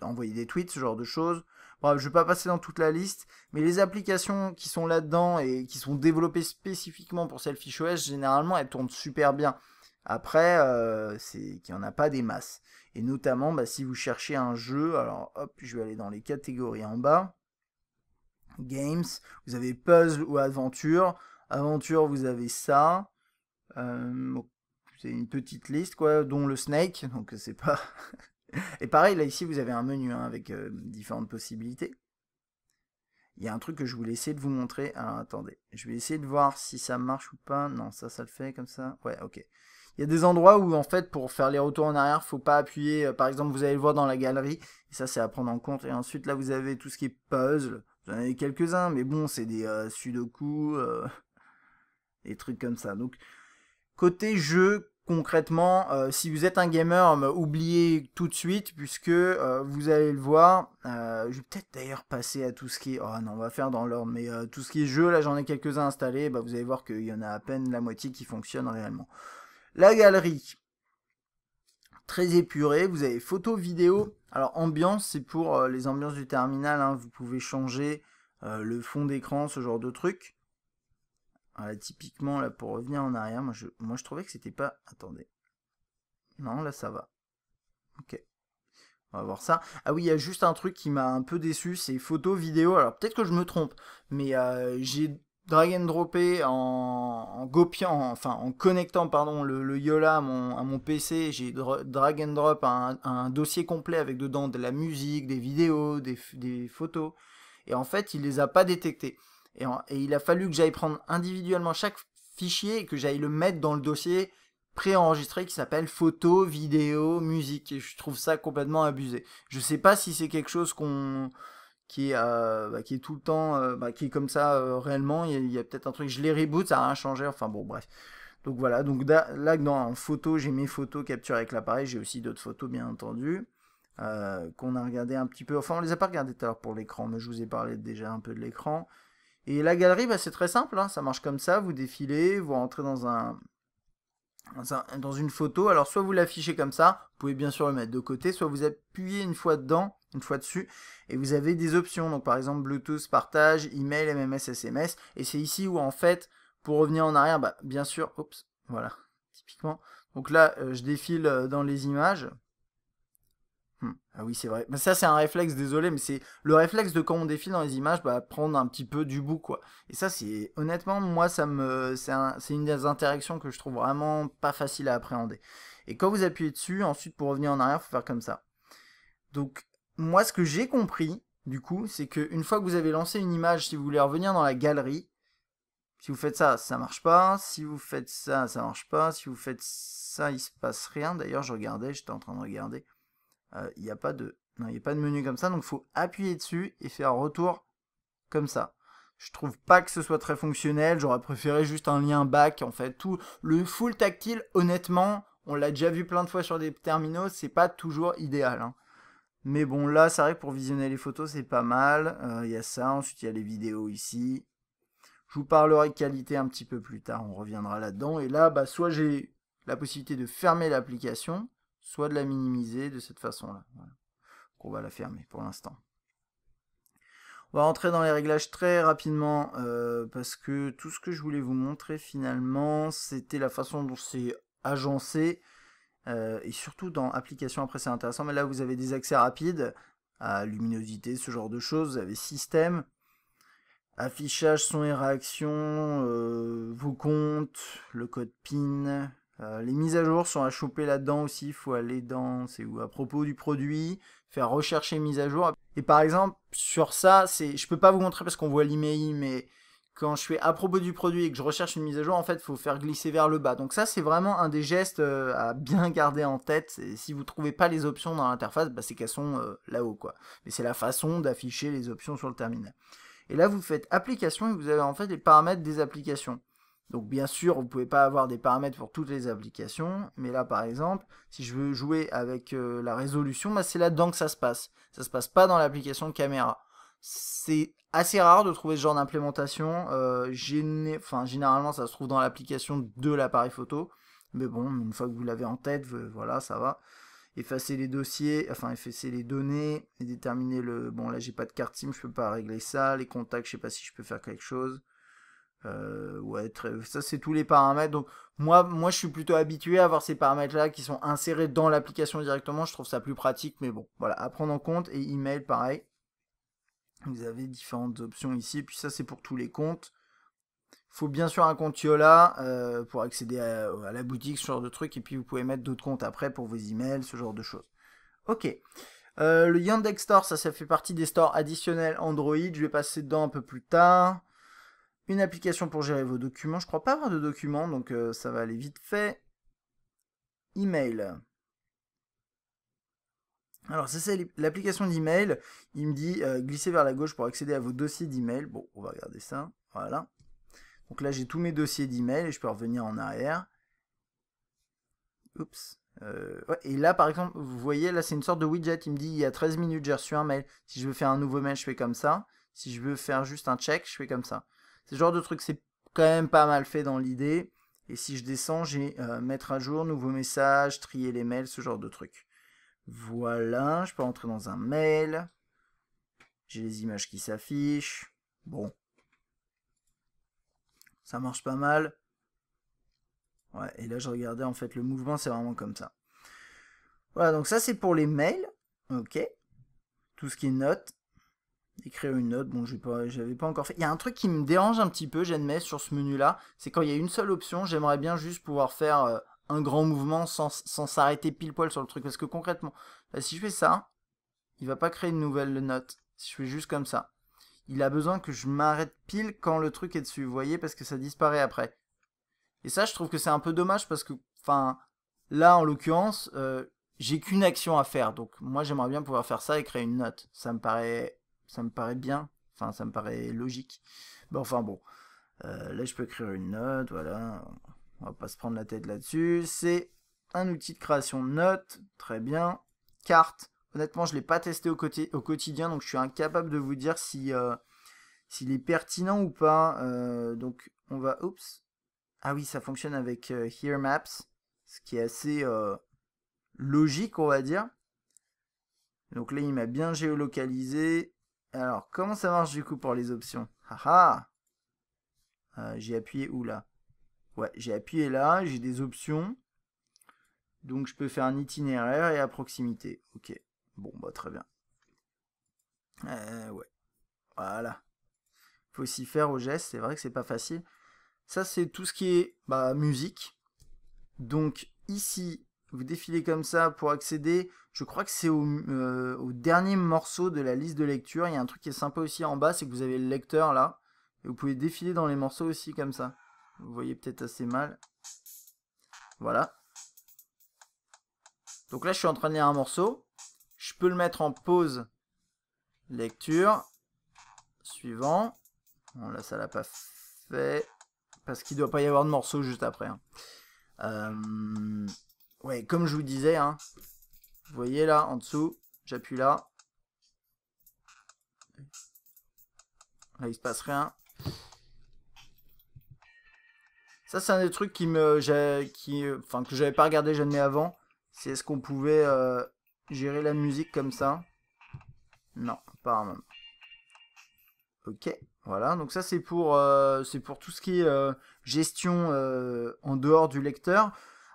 envoyer des tweets, ce genre de choses. Bref, je vais pas passer dans toute la liste, mais les applications qui sont là-dedans et qui sont développées spécifiquement pour Selfish OS, généralement, elles tournent super bien. Après, c'est qu'il n'y en a pas des masses. Et notamment, si vous cherchez un jeu, alors hop, je vais aller dans les catégories en bas. Games, vous avez puzzle ou aventure. Aventure, vous avez ça. C'est une petite liste, quoi, dont le Snake, donc c'est pas... Et pareil, là, ici, vous avez un menu hein, avec différentes possibilités. Il y a un truc que je voulais essayer de vous montrer. Alors, attendez, je vais essayer de voir si ça marche ou pas. Non, ça le fait comme ça. Ouais, ok. Il y a des endroits où, en fait, pour faire les retours en arrière, faut pas appuyer. Par exemple, vous allez le voir dans la galerie. Et ça, c'est à prendre en compte. Et ensuite, là, vous avez tout ce qui est puzzle. Vous en avez quelques-uns, mais bon, c'est des sudoku, des trucs comme ça. Donc, côté jeu, concrètement, si vous êtes un gamer, oubliez tout de suite, puisque vous allez le voir. Je vais peut-être d'ailleurs passer à tout ce qui est... Oh non, on va faire dans l'ordre, mais tout ce qui est jeu, là j'en ai quelques-uns installés, bah, vous allez voir qu'il y en a à peine la moitié qui fonctionnent réellement. La galerie, très épurée, vous avez photo, vidéo. Alors ambiance, c'est pour les ambiances du terminal, hein. Vous pouvez changer le fond d'écran, ce genre de truc. Voilà, typiquement, là, pour revenir en arrière, moi je trouvais que c'était pas... Attendez. Non, là, ça va. Ok. On va voir ça. Ah oui, il y a juste un truc qui m'a un peu déçu, c'est photo, vidéo. Alors, peut-être que je me trompe, mais j'ai drag and droppé en copiant, enfin, en connectant, pardon, le Yola à mon PC. J'ai drag and drop un dossier complet avec dedans de la musique, des vidéos, des photos. Et en fait, il les a pas détectés. Et il a fallu que j'aille prendre individuellement chaque fichier et que j'aille le mettre dans le dossier préenregistré qui s'appelle photo, vidéo, musique. Et je trouve ça complètement abusé. Je sais pas si c'est quelque chose qui est tout le temps, qui est comme ça réellement. Il y a peut-être un truc, je les reboot, ça n'a rien changé. Enfin bon, bref. Donc voilà, donc là dans photo, j'ai mes photos capturées avec l'appareil. J'ai aussi d'autres photos, bien entendu. Qu'on a regardé un petit peu. Enfin, on les a pas regardées tout à l'heure pour l'écran, mais je vous ai parlé déjà un peu de l'écran. Et la galerie, bah, c'est très simple, hein, ça marche comme ça. Vous défilez, vous rentrez dans une photo. Alors, soit vous l'affichez comme ça, vous pouvez bien sûr le mettre de côté, soit vous appuyez une fois dedans, une fois dessus, et vous avez des options. Donc, par exemple, Bluetooth, partage, email, MMS, SMS. Et c'est ici où, en fait, pour revenir en arrière, bah, bien sûr, oups, voilà, typiquement. Donc là, je défile dans les images. Ah oui, c'est vrai. Mais ça, c'est un réflexe, désolé, mais c'est le réflexe de quand on défile dans les images, bah, prendre un petit peu du bout, quoi. Et ça, c'est honnêtement, moi, c'est une des interactions que je trouve vraiment pas facile à appréhender. Et quand vous appuyez dessus, ensuite, pour revenir en arrière, faut faire comme ça. Donc, moi, ce que j'ai compris, du coup, c'est qu'une fois que vous avez lancé une image, si vous voulez revenir dans la galerie, si vous faites ça, ça marche pas. Si vous faites ça, ça marche pas. Si vous faites ça, il se passe rien. D'ailleurs, je regardais, j'étais en train de regarder. Il n'y a pas de... Non, il n'y a pas de menu comme ça, donc il faut appuyer dessus et faire retour comme ça. Je trouve pas que ce soit très fonctionnel, j'aurais préféré juste un lien back, en fait. Tout le full tactile, honnêtement, on l'a déjà vu plein de fois sur des terminaux, c'est pas toujours idéal, hein. Mais bon, là, c'est vrai que pour visionner les photos, c'est pas mal. Il y a ça, ensuite il y a les vidéos ici. Je vous parlerai de qualité un petit peu plus tard, on reviendra là-dedans. Et là, bah, soit j'ai la possibilité de fermer l'application, soit de la minimiser de cette façon-là. Voilà. Donc on va la fermer pour l'instant. On va rentrer dans les réglages très rapidement parce que tout ce que je voulais vous montrer finalement, c'était la façon dont c'est agencé et surtout dans application. Après, c'est intéressant, mais là vous avez des accès rapides à luminosité, ce genre de choses. Vous avez système, affichage, son et réaction, vos comptes, le code PIN. Les mises à jour sont à choper là-dedans aussi. Il faut aller dans, c'est où, à propos du produit, faire rechercher mise à jour. Et par exemple, sur ça, je peux pas vous montrer parce qu'on voit l'email, mais quand je fais à propos du produit et que je recherche une mise à jour, en fait, il faut faire glisser vers le bas. Donc ça, c'est vraiment un des gestes à bien garder en tête. Et si vous trouvez pas les options dans l'interface, bah, c'est qu'elles sont là-haut, quoi. Mais c'est la façon d'afficher les options sur le terminal. Et là, vous faites application et vous avez en fait les paramètres des applications. Donc bien sûr, vous ne pouvez pas avoir des paramètres pour toutes les applications, mais là par exemple, si je veux jouer avec la résolution, bah, c'est là-dedans que ça se passe. Ça se passe pas dans l'application de caméra. C'est assez rare de trouver ce genre d'implémentation. Généralement, ça se trouve dans l'application de l'appareil photo. Mais bon, une fois que vous l'avez en tête, voilà, ça va. Effacer les dossiers, enfin effacer les données et déterminer le... Bon là j'ai pas de carte SIM, je peux pas régler ça. Les contacts, je sais pas si je peux faire quelque chose. Ouais, ça c'est tous les paramètres. Donc moi je suis plutôt habitué à avoir ces paramètres là qui sont insérés dans l'application directement. Je trouve ça plus pratique, mais bon, voilà, à prendre en compte. Et email pareil. Vous avez différentes options ici. Et puis ça c'est pour tous les comptes. Il faut bien sûr un compte Yola pour accéder à la boutique, ce genre de trucs. Et puis vous pouvez mettre d'autres comptes après pour vos emails, ce genre de choses. Ok. Le Yandex Store, ça fait partie des stores additionnels Android. Je vais passer dedans un peu plus tard. Une application pour gérer vos documents. Je crois pas avoir de documents, donc ça va aller vite fait. Email. Alors ça c'est l'application d'email, il me dit glisser vers la gauche pour accéder à vos dossiers d'email. Bon, on va regarder ça, voilà. Donc là j'ai tous mes dossiers d'email et je peux revenir en arrière. Oups. Ouais, et là par exemple, vous voyez, là c'est une sorte de widget, il me dit il y a 13 minutes j'ai reçu un mail. Si je veux faire un nouveau mail, je fais comme ça. Si je veux faire juste un check, je fais comme ça. C'est ce genre de truc, c'est quand même pas mal fait dans l'idée. Et si je descends, j'ai mettre à jour, nouveau message, trier les mails, ce genre de truc. Voilà, je peux entrer dans un mail. J'ai les images qui s'affichent. Bon. Ça marche pas mal. Ouais, et là je regardais en fait le mouvement, c'est vraiment comme ça. Voilà, donc ça c'est pour les mails. Ok. Tout ce qui est notes. Écrire une note, bon, j'avais pas encore fait. Il y a un truc qui me dérange un petit peu, j'admets, sur ce menu-là. C'est quand il y a une seule option, j'aimerais bien juste pouvoir faire un grand mouvement sans s'arrêter pile poil sur le truc. Parce que concrètement, là, si je fais ça, il va pas créer une nouvelle note. Si je fais juste comme ça. Il a besoin que je m'arrête pile quand le truc est dessus, vous voyez, parce que ça disparaît après. Et ça, je trouve que c'est un peu dommage parce que, enfin, là, en l'occurrence, j'ai qu'une action à faire. Donc, moi, j'aimerais bien pouvoir faire ça et créer une note. Ça me paraît bien. Enfin, ça me paraît logique. Bon, enfin, bon. Là, je peux écrire une note, voilà. On va pas se prendre la tête là-dessus. C'est un outil de création de notes. Très bien. Carte. Honnêtement, je ne l'ai pas testé au quotidien, donc je suis incapable de vous dire si, s'il est pertinent ou pas. Donc, on va... Oups. Ah oui, ça fonctionne avec Here Maps, ce qui est assez logique, on va dire. Donc là, il m'a bien géolocalisé. Alors, comment ça marche du coup pour les options? Haha, j'ai appuyé où là? Ouais, j'ai appuyé là, j'ai des options. Donc je peux faire un itinéraire et à proximité. Ok, bon, bah très bien. Ouais, voilà. Faut s'y faire au geste, c'est vrai que c'est pas facile. Ça, c'est tout ce qui est musique. Donc ici, vous défilez comme ça pour accéder. Je crois que c'est au dernier morceau de la liste de lecture. Il y a un truc qui est sympa aussi en bas, c'est que vous avez le lecteur là. Et vous pouvez défiler dans les morceaux aussi comme ça. Vous voyez peut-être assez mal. Voilà. Donc là, je suis en train de lire un morceau. Je peux le mettre en pause. Lecture. Suivant. Bon, là, ça l'a pas fait. Parce qu'il ne doit pas y avoir de morceau juste après. Ouais, comme je vous disais, vous voyez là, en dessous, j'appuie là. Là, il se passe rien. Ça, c'est un des trucs que j'avais pas regardé jamais avant. C'est est-ce qu'on pouvait gérer la musique comme ça? Non, apparemment. Ok, voilà. Donc ça, c'est pour tout ce qui est gestion en dehors du lecteur.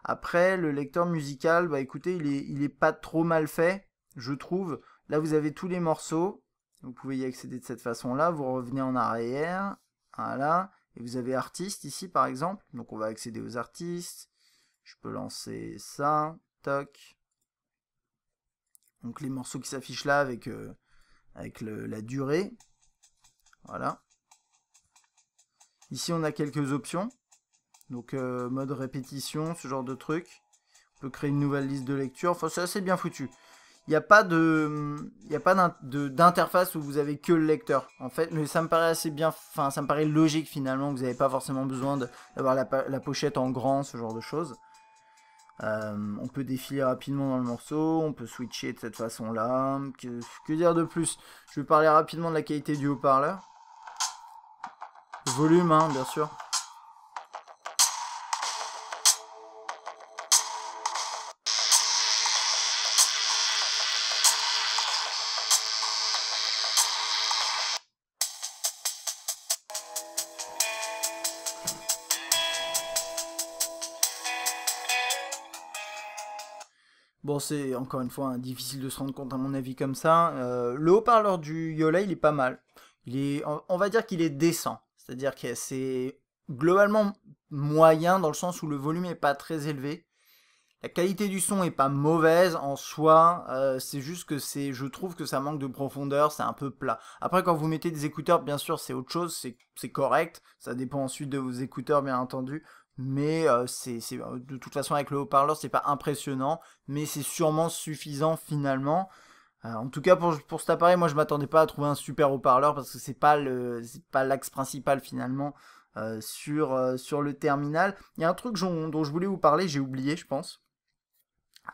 Après, le lecteur musical, bah écoutez, il est pas trop mal fait, je trouve. Là, vous avez tous les morceaux. Vous pouvez y accéder de cette façon-là. Vous revenez en arrière. Voilà. Et vous avez artistes ici, par exemple. Donc, on va accéder aux artistes. Je peux lancer ça. Toc. Donc, les morceaux qui s'affichent là avec la durée. Voilà. Ici, on a quelques options. Donc, mode répétition, ce genre de truc. On peut créer une nouvelle liste de lecture. Enfin, c'est assez bien foutu. Il n'y a pas d'interface où vous avez que le lecteur. En fait, mais ça me paraît assez bien. Enfin, ça me paraît logique finalement. Vous n'avez pas forcément besoin d'avoir la pochette en grand, ce genre de choses. On peut défiler rapidement dans le morceau. On peut switcher de cette façon-là. Que dire de plus? Je vais parler rapidement de la qualité du haut-parleur. Le volume, bien sûr. Bon, c'est encore une fois difficile de se rendre compte à mon avis comme ça. Le haut-parleur du Yola, il est pas mal. On va dire qu'il est décent. C'est-à-dire que c'est globalement moyen dans le sens où le volume est pas très élevé. La qualité du son est pas mauvaise en soi. C'est juste que je trouve que ça manque de profondeur. C'est un peu plat. Après, quand vous mettez des écouteurs, bien sûr, c'est autre chose. C'est correct. Ça dépend ensuite de vos écouteurs, bien entendu. mais de toute façon avec le haut-parleur c'est pas impressionnant, mais c'est sûrement suffisant finalement. En tout cas pour cet appareil, moi je m'attendais pas à trouver un super haut-parleur parce que c'est pas l'axe principal finalement sur le terminal. Il y a un truc dont je voulais vous parler, j'ai oublié je pense.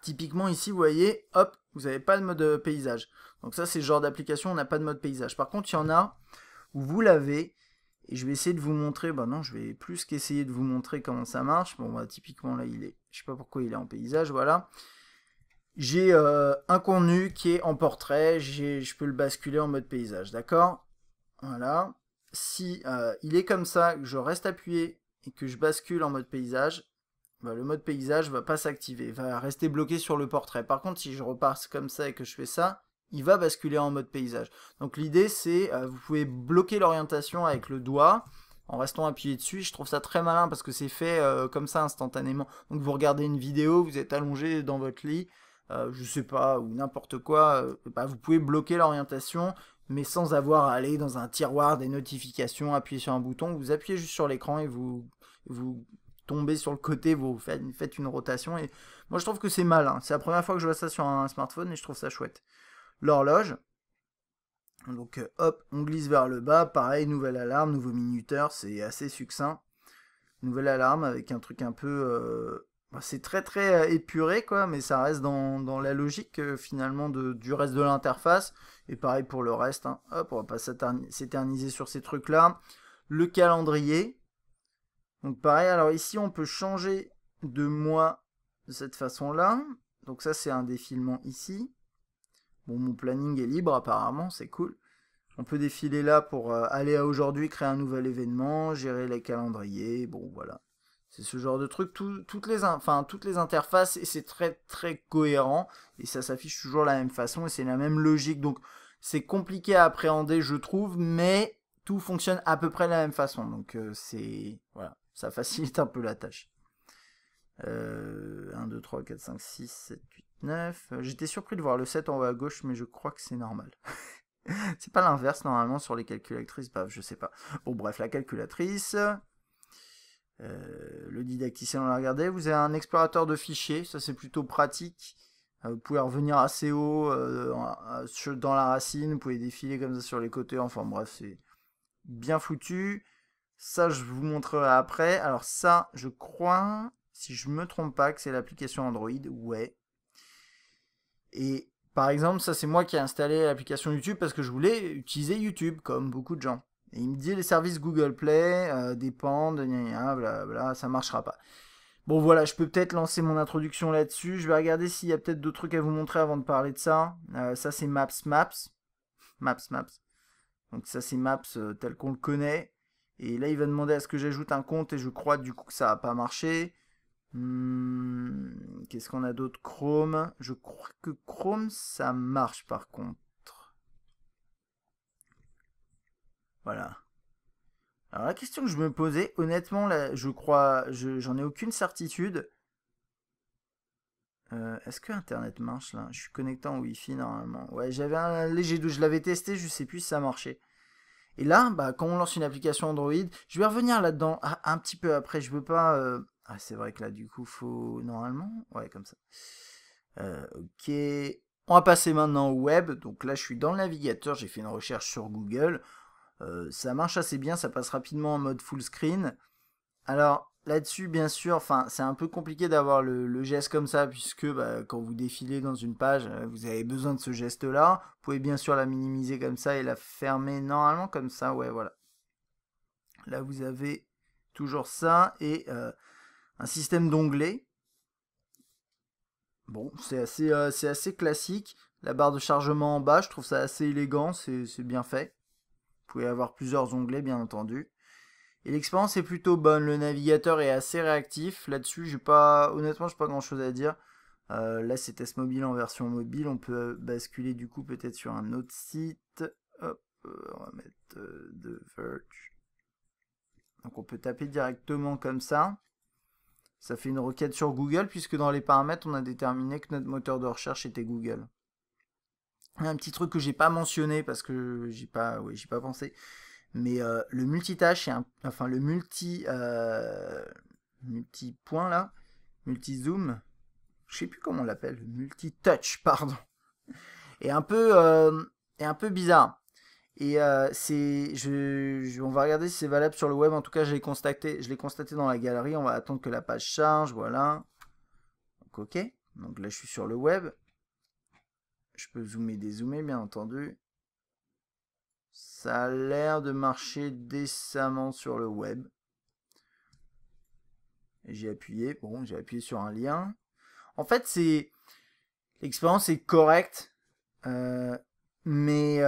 Typiquement ici vous voyez, hop, vous n'avez pas de mode paysage. Donc ça c'est le genre d'application où on n'a pas de mode paysage. Par contre il y en a où vous l'avez. Et je vais essayer de vous montrer, bah non, je vais plus qu'essayer de vous montrer comment ça marche. Bon, bah, typiquement, là, je sais pas pourquoi il est en paysage, voilà. J'ai un contenu qui est en portrait, je peux le basculer en mode paysage, d'accord? Voilà. Si il est comme ça, que je reste appuyé et que je bascule en mode paysage, bah, le mode paysage va pas s'activer, va rester bloqué sur le portrait. Par contre, si je repasse comme ça et que je fais ça, il va basculer en mode paysage. Donc l'idée c'est, vous pouvez bloquer l'orientation avec le doigt en restant appuyé dessus. Je trouve ça très malin parce que c'est fait comme ça instantanément. Donc vous regardez une vidéo, vous êtes allongé dans votre lit, je sais pas, ou n'importe quoi, bah, vous pouvez bloquer l'orientation, mais sans avoir à aller dans un tiroir des notifications, appuyer sur un bouton. Vous appuyez juste sur l'écran et vous tombez sur le côté, vous faites une rotation. Et moi je trouve que c'est malin. C'est la première fois que je vois ça sur un smartphone et je trouve ça chouette. L'horloge. Donc hop, on glisse vers le bas, pareil, nouvelle alarme, nouveau minuteur, c'est assez succinct. Nouvelle alarme avec un truc un peu... c'est très épuré quoi, mais ça reste dans la logique finalement du reste de l'interface. Et pareil pour le reste, hein. Hop, on va pas s'éterniser sur ces trucs là. Le calendrier. Donc pareil, alors ici on peut changer de mois de cette façon là. Donc ça c'est un défilement ici. Bon, mon planning est libre apparemment, c'est cool. On peut défiler là pour aller à aujourd'hui, créer un nouvel événement, gérer les calendriers, bon voilà. C'est ce genre de truc, toutes les interfaces, et c'est très cohérent, et ça s'affiche toujours de la même façon, et c'est la même logique. Donc c'est compliqué à appréhender, je trouve, mais tout fonctionne à peu près de la même façon. Donc voilà, ça facilite un peu la tâche. 1, 2, 3, 4, 5, 6, 7, 8, 9. J'étais surpris de voir le 7 en haut à gauche, mais je crois que c'est normal. C'est pas l'inverse normalement sur les calculatrices, bah je sais pas. Bon bref, la calculatrice. Le didacticien, on l'a regardé. Vous avez un explorateur de fichiers, ça c'est plutôt pratique. Vous pouvez revenir assez haut dans la racine, vous pouvez défiler comme ça sur les côtés, enfin bref, c'est bien foutu. Ça je vous montrerai après. Alors ça, je crois, si je me trompe pas, que c'est l'application Android, ouais. Et par exemple, ça c'est moi qui ai installé l'application YouTube parce que je voulais utiliser YouTube, comme beaucoup de gens. Et il me dit les services Google Play dépendent, blablabla, ça marchera pas. Bon voilà, je peux peut-être lancer mon introduction là-dessus. Je vais regarder s'il y a peut-être d'autres trucs à vous montrer avant de parler de ça. Ça c'est Maps. Donc ça c'est Maps tel qu'on le connaît. Et là il va demander à ce que j'ajoute un compte et je crois du coup que ça n'a pas marché. Qu'est-ce qu'on a d'autre? Chrome. Je crois que Chrome ça marche par contre. Voilà. Alors la question que je me posais, honnêtement, là, je crois, j'en ai aucune certitude. Est-ce que Internet marche là? Je suis connecté en Wi-Fi normalement. Ouais, j'avais un léger doute, je l'avais testé, je sais plus si ça marchait. Et là, bah, quand on lance une application Android, je vais revenir là-dedans un petit peu après. Je veux pas. Ah, c'est vrai que là, du coup, faut normalement. Ouais, comme ça. Ok. On va passer maintenant au web. Donc là, je suis dans le navigateur. J'ai fait une recherche sur Google. Ça marche assez bien. Ça passe rapidement en mode full screen. Alors là-dessus, bien sûr, enfin, c'est un peu compliqué d'avoir le geste comme ça, puisque bah, quand vous défilez dans une page, vous avez besoin de ce geste-là. Vous pouvez bien sûr la minimiser comme ça et la fermer normalement comme ça, ouais, voilà. Là, vous avez toujours ça et un système d'onglets. Bon, c'est assez classique. La barre de chargement en bas, je trouve ça assez élégant, c'est bien fait. Vous pouvez avoir plusieurs onglets, bien entendu. Et l'expérience est plutôt bonne, le navigateur est assez réactif, là-dessus honnêtement j'ai pas grand chose à dire. Là c'est Test Mobile en version mobile, on peut basculer du coup peut-être sur un autre site. Hop, on va mettre The Verge. Donc on peut taper directement comme ça. Ça fait une requête sur Google puisque dans les paramètres on a déterminé que notre moteur de recherche était Google. Un petit truc que j'ai pas mentionné parce que j'ai pas pensé. Mais le multitâche, enfin le multi-point là, multi-zoom, je sais plus comment on l'appelle, multi-touch, pardon, est un peu bizarre. Et on va regarder si c'est valable sur le web. En tout cas, je l'ai constaté dans la galerie. On va attendre que la page charge, voilà. Donc, ok. Donc là, je suis sur le web. Je peux zoomer, dézoomer, bien entendu. Ça a l'air de marcher décemment sur le web. Et j'ai appuyé. Bon, j'ai appuyé sur un lien. En fait, l'expérience est correcte, mais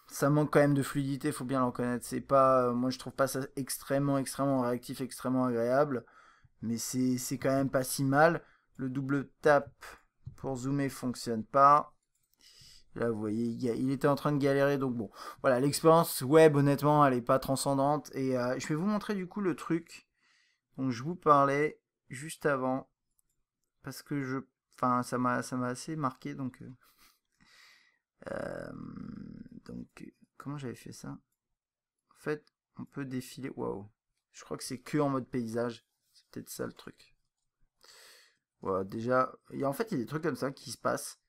ça manque quand même de fluidité, faut bien le reconnaître. C'est pas, moi je trouve pas ça extrêmement réactif, extrêmement agréable, mais c'est quand même pas si mal. Le double tap pour zoomer fonctionne pas. Là, vous voyez, il était en train de galérer, donc bon. Voilà, l'expérience web, honnêtement, elle est pas transcendante. Et je vais vous montrer du coup le truc dont je vous parlais juste avant, parce que enfin, ça m'a assez marqué, donc comment j'avais fait ça? En fait, on peut défiler. Waouh, je crois que c'est que en mode paysage. C'est peut-être ça le truc. Voilà, déjà, en fait, il y a des trucs comme ça qui se passent.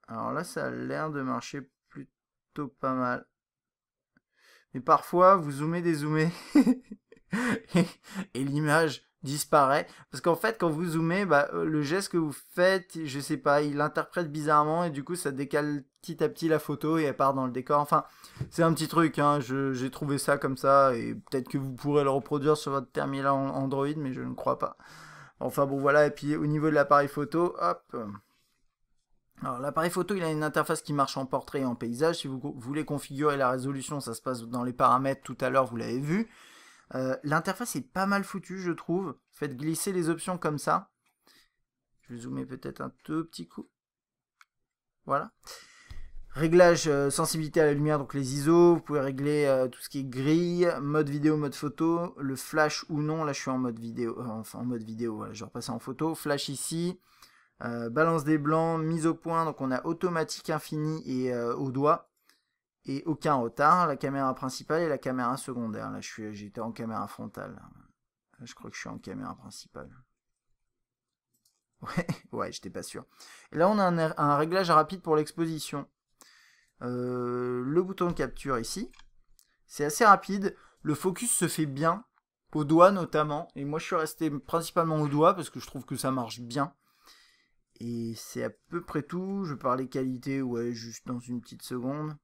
Alors là, ça a l'air de marcher plutôt pas mal. Mais parfois, vous zoomez, dézoomez, et l'image disparaît. Parce qu'en fait, quand vous zoomez, bah, le geste que vous faites, je sais pas, il l'interprète bizarrement, et du coup, ça décale petit à petit la photo, et elle part dans le décor. Enfin, c'est un petit truc, hein, j'ai trouvé ça comme ça, et peut-être que vous pourrez le reproduire sur votre terminal Android, mais je ne crois pas. Enfin bon, voilà, et puis au niveau de l'appareil photo, hop... Alors l'appareil photo, il a une interface qui marche en portrait et en paysage. Si vous voulez configurer la résolution, ça se passe dans les paramètres tout à l'heure, vous l'avez vu. L'interface est pas mal foutue, je trouve. Faites glisser les options comme ça. Je vais zoomer peut-être un tout petit coup. Voilà. Réglage sensibilité à la lumière, donc les ISO. Vous pouvez régler tout ce qui est grille, mode vidéo, mode photo, le flash ou non. Là, je suis en mode vidéo. Enfin, en mode vidéo, voilà, je vais repasser en photo. Flash ici. Balance des blancs, mise au point, donc on a automatique infini et au doigt, et aucun retard, la caméra principale et la caméra secondaire. Là j'étais en caméra frontale, là, je crois que je suis en caméra principale. Ouais, j'étais pas sûr. Et là on a un réglage rapide pour l'exposition. Le bouton de capture ici, c'est assez rapide, le focus se fait bien, au doigt notamment, et moi je suis resté principalement au doigt parce que je trouve que ça marche bien. Et c'est à peu près tout. Je vais parler qualité, ouais, juste dans une petite seconde.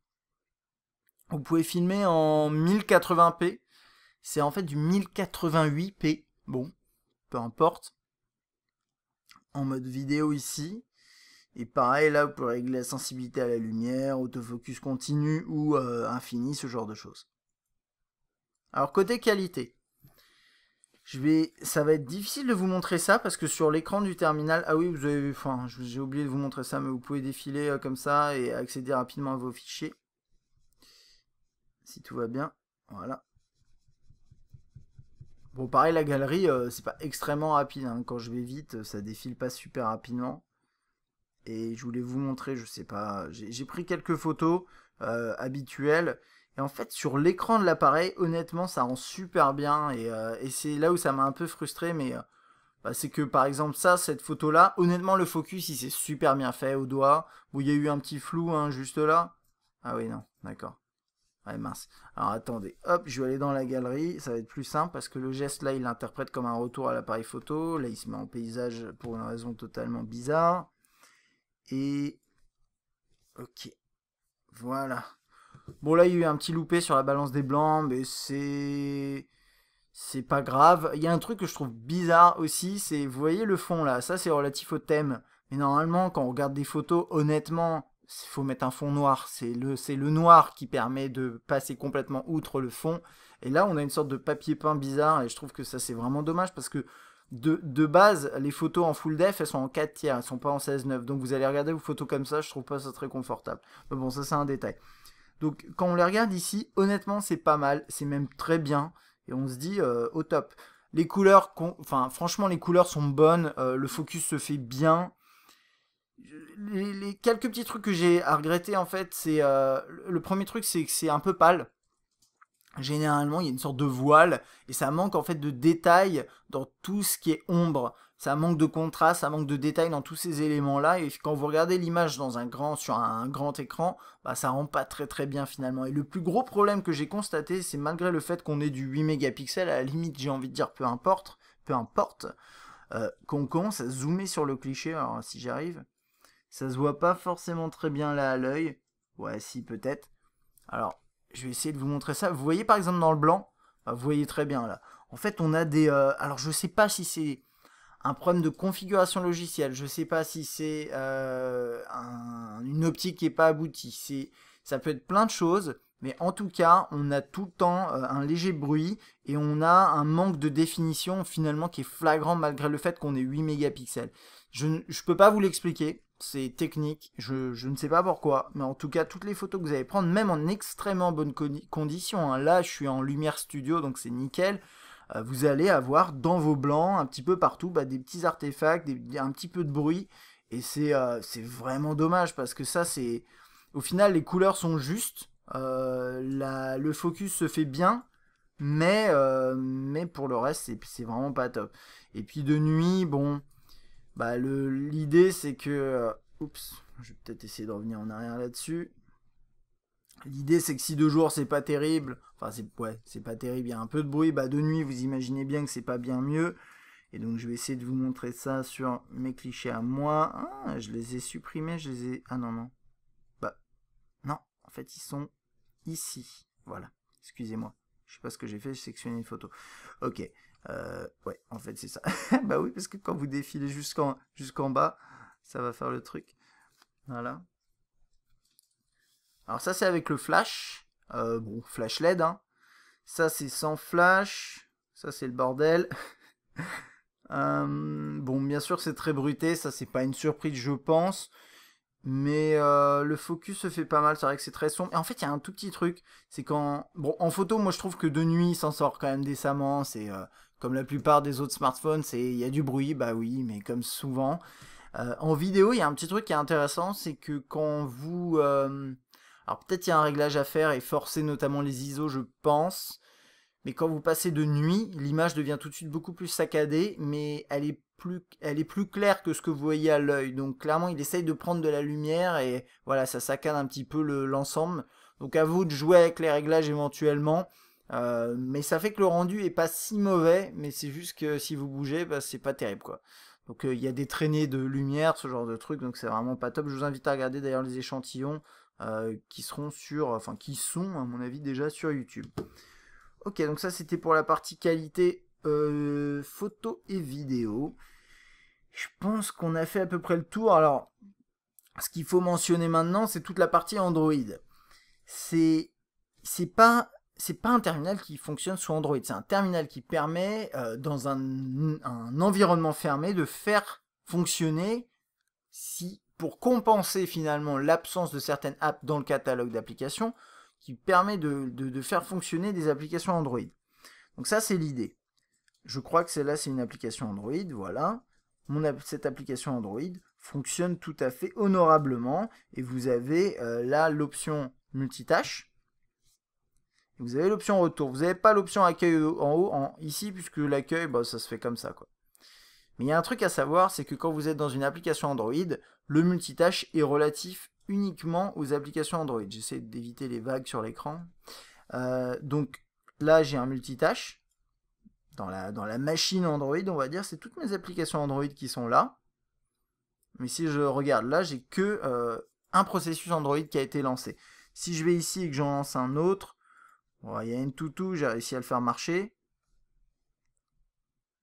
Vous pouvez filmer en 1080p. C'est en fait du 1088p. Bon, peu importe. En mode vidéo ici. Et pareil, là, vous pouvez régler la sensibilité à la lumière, autofocus continu ou infini, ce genre de choses. Alors, côté qualité. Ça va être difficile de vous montrer ça parce que sur l'écran du terminal, ah oui, j'ai oublié de vous montrer ça, mais vous pouvez défiler comme ça et accéder rapidement à vos fichiers. Si tout va bien, voilà. Bon, pareil, la galerie, c'est pas extrêmement rapide, hein. Quand je vais vite, ça défile pas super rapidement. Et je voulais vous montrer, je sais pas, j'ai pris quelques photos habituelles. Et en fait, sur l'écran de l'appareil, honnêtement, ça rend super bien. Et c'est là où ça m'a un peu frustré, mais bah, c'est que par exemple cette photo-là, honnêtement, le focus, il s'est super bien fait au doigt. Bon, il y a eu un petit flou, hein, juste là. Ah oui, non, d'accord. Ouais, mince. Alors attendez, hop, je vais aller dans la galerie, ça va être plus simple parce que le geste là, il l'interprète comme un retour à l'appareil photo. Là, il se met en paysage pour une raison totalement bizarre. Et... Ok. Voilà. Bon, là, il y a eu un petit loupé sur la balance des blancs, mais c'est pas grave. Il y a un truc que je trouve bizarre aussi, c'est, vous voyez le fond là, ça c'est relatif au thème. Mais normalement, quand on regarde des photos, honnêtement, il faut mettre un fond noir. C'est le noir qui permet de passer complètement outre le fond. Et là, on a une sorte de papier peint bizarre, et je trouve que ça c'est vraiment dommage parce que de base, les photos en full def, elles sont en 4 tiers, elles sont pas en 16:9. Donc vous allez regarder vos photos comme ça, je trouve pas ça très confortable. Mais bon, ça c'est un détail. Donc quand on les regarde ici, honnêtement c'est pas mal, c'est même très bien, et on se dit au top. Les couleurs, franchement les couleurs sont bonnes, le focus se fait bien. Les quelques petits trucs que j'ai à regretter en fait, c'est le premier truc c'est que c'est un peu pâle. généralement il y a une sorte de voile et ça manque en fait de détails dans tout ce qui est ombre. Ça manque de contraste, ça manque de détails dans tous ces éléments-là. Et quand vous regardez l'image sur un grand écran, bah, ça rend pas très très bien finalement. Et le plus gros problème que j'ai constaté, c'est malgré le fait qu'on ait du 8 mégapixels, à la limite j'ai envie de dire peu importe, qu'on commence à zoomer sur le cliché. Alors si j'arrive, ça se voit pas forcément très bien là à l'œil. Ouais, si peut-être. Alors, je vais essayer de vous montrer ça. Vous voyez par exemple dans le blanc, bah, vous voyez très bien là. En fait, on a des... alors, je sais pas si c'est un problème de configuration logicielle. Je sais pas si c'est une optique qui est pas aboutie. Ça peut être plein de choses. Mais en tout cas, on a tout le temps un léger bruit et on a un manque de définition finalement qui est flagrant malgré le fait qu'on ait 8 mégapixels. Je ne peux pas vous l'expliquer, c'est technique, je ne sais pas pourquoi, mais en tout cas, toutes les photos que vous allez prendre, même en extrêmement bonne condition, hein, là je suis en lumière studio donc c'est nickel, vous allez avoir dans vos blancs, un petit peu partout, bah, des petits artefacts, un petit peu de bruit, et c'est vraiment dommage parce que ça c'est... Au final, les couleurs sont justes, le focus se fait bien, mais pour le reste, c'est vraiment pas top. Et puis de nuit, bon, bah l'idée c'est que... oups, je vais peut-être essayer de revenir en arrière là-dessus. L'idée c'est que si de jour c'est pas terrible, enfin c'est pas terrible, il y a un peu de bruit, bah de nuit vous imaginez bien que c'est pas bien mieux. Et donc je vais essayer de vous montrer ça sur mes clichés à moi. Ah, je les ai supprimés, je les ai... Ah non, non. Bah, non, en fait ils sont ici. Voilà, excusez-moi. Je sais pas ce que j'ai fait, j'ai sectionné une photo. Ok, ouais, en fait c'est ça. Bah oui, parce que quand vous défilez jusqu'en bas, ça va faire le truc. Voilà. Alors ça c'est avec le flash. Bon, flash LED, hein. Ça c'est sans flash. Ça c'est le bordel. Bon, bien sûr c'est très bruité, ça c'est pas une surprise je pense. Mais le focus se fait pas mal, c'est vrai que c'est très sombre. Et en fait, il y a un tout petit truc, c'est quand... Bon, en photo, moi je trouve que de nuit, il s'en sort quand même décemment. C'est comme la plupart des autres smartphones, il y a du bruit, bah oui, mais comme souvent. En vidéo, il y a un petit truc qui est intéressant, c'est que quand vous... alors peut-être il y a un réglage à faire et forcer notamment les ISO, je pense. Mais quand vous passez de nuit, l'image devient tout de suite beaucoup plus saccadée, mais elle est plus claire que ce que vous voyez à l'œil. Donc clairement, il essaye de prendre de la lumière et voilà, ça saccade un petit peu l'ensemble. Donc à vous de jouer avec les réglages éventuellement. Mais ça fait que le rendu est pas si mauvais, mais c'est juste que si vous bougez, bah, c'est pas terrible quoi. Donc il y a des traînées de lumière, ce genre de truc, donc c'est vraiment pas top. Je vous invite à regarder d'ailleurs les échantillons qui qui sont à mon avis déjà sur YouTube. Ok, donc ça c'était pour la partie qualité photo et vidéo. Je pense qu'on a fait à peu près le tour. Alors, ce qu'il faut mentionner maintenant, c'est toute la partie Android. C'est c'est pas un terminal qui fonctionne sous Android. C'est un terminal qui permet dans un environnement fermé de faire fonctionner pour compenser finalement l'absence de certaines apps dans le catalogue d'applications, qui permet de faire fonctionner des applications Android. Donc ça c'est l'idée. Je crois que celle-là c'est une application Android, voilà. Cette application Android fonctionne tout à fait honorablement et vous avez là l'option multitâche. Et vous avez l'option retour. Vous n'avez pas l'option accueil en haut, ici, puisque l'accueil, bah, ça se fait comme ça, quoi. Mais il y a un truc à savoir, c'est que quand vous êtes dans une application Android, le multitâche est relatif uniquement aux applications Android. J'essaie d'éviter les vagues sur l'écran. Donc là, j'ai un multitâche. Dans la machine Android, on va dire, c'est toutes mes applications Android qui sont là. Mais si je regarde là, j'ai que un processus Android qui a été lancé. Si je vais ici et que j'en lance un autre, bon, il y a une toutou, j'ai réussi à le faire marcher.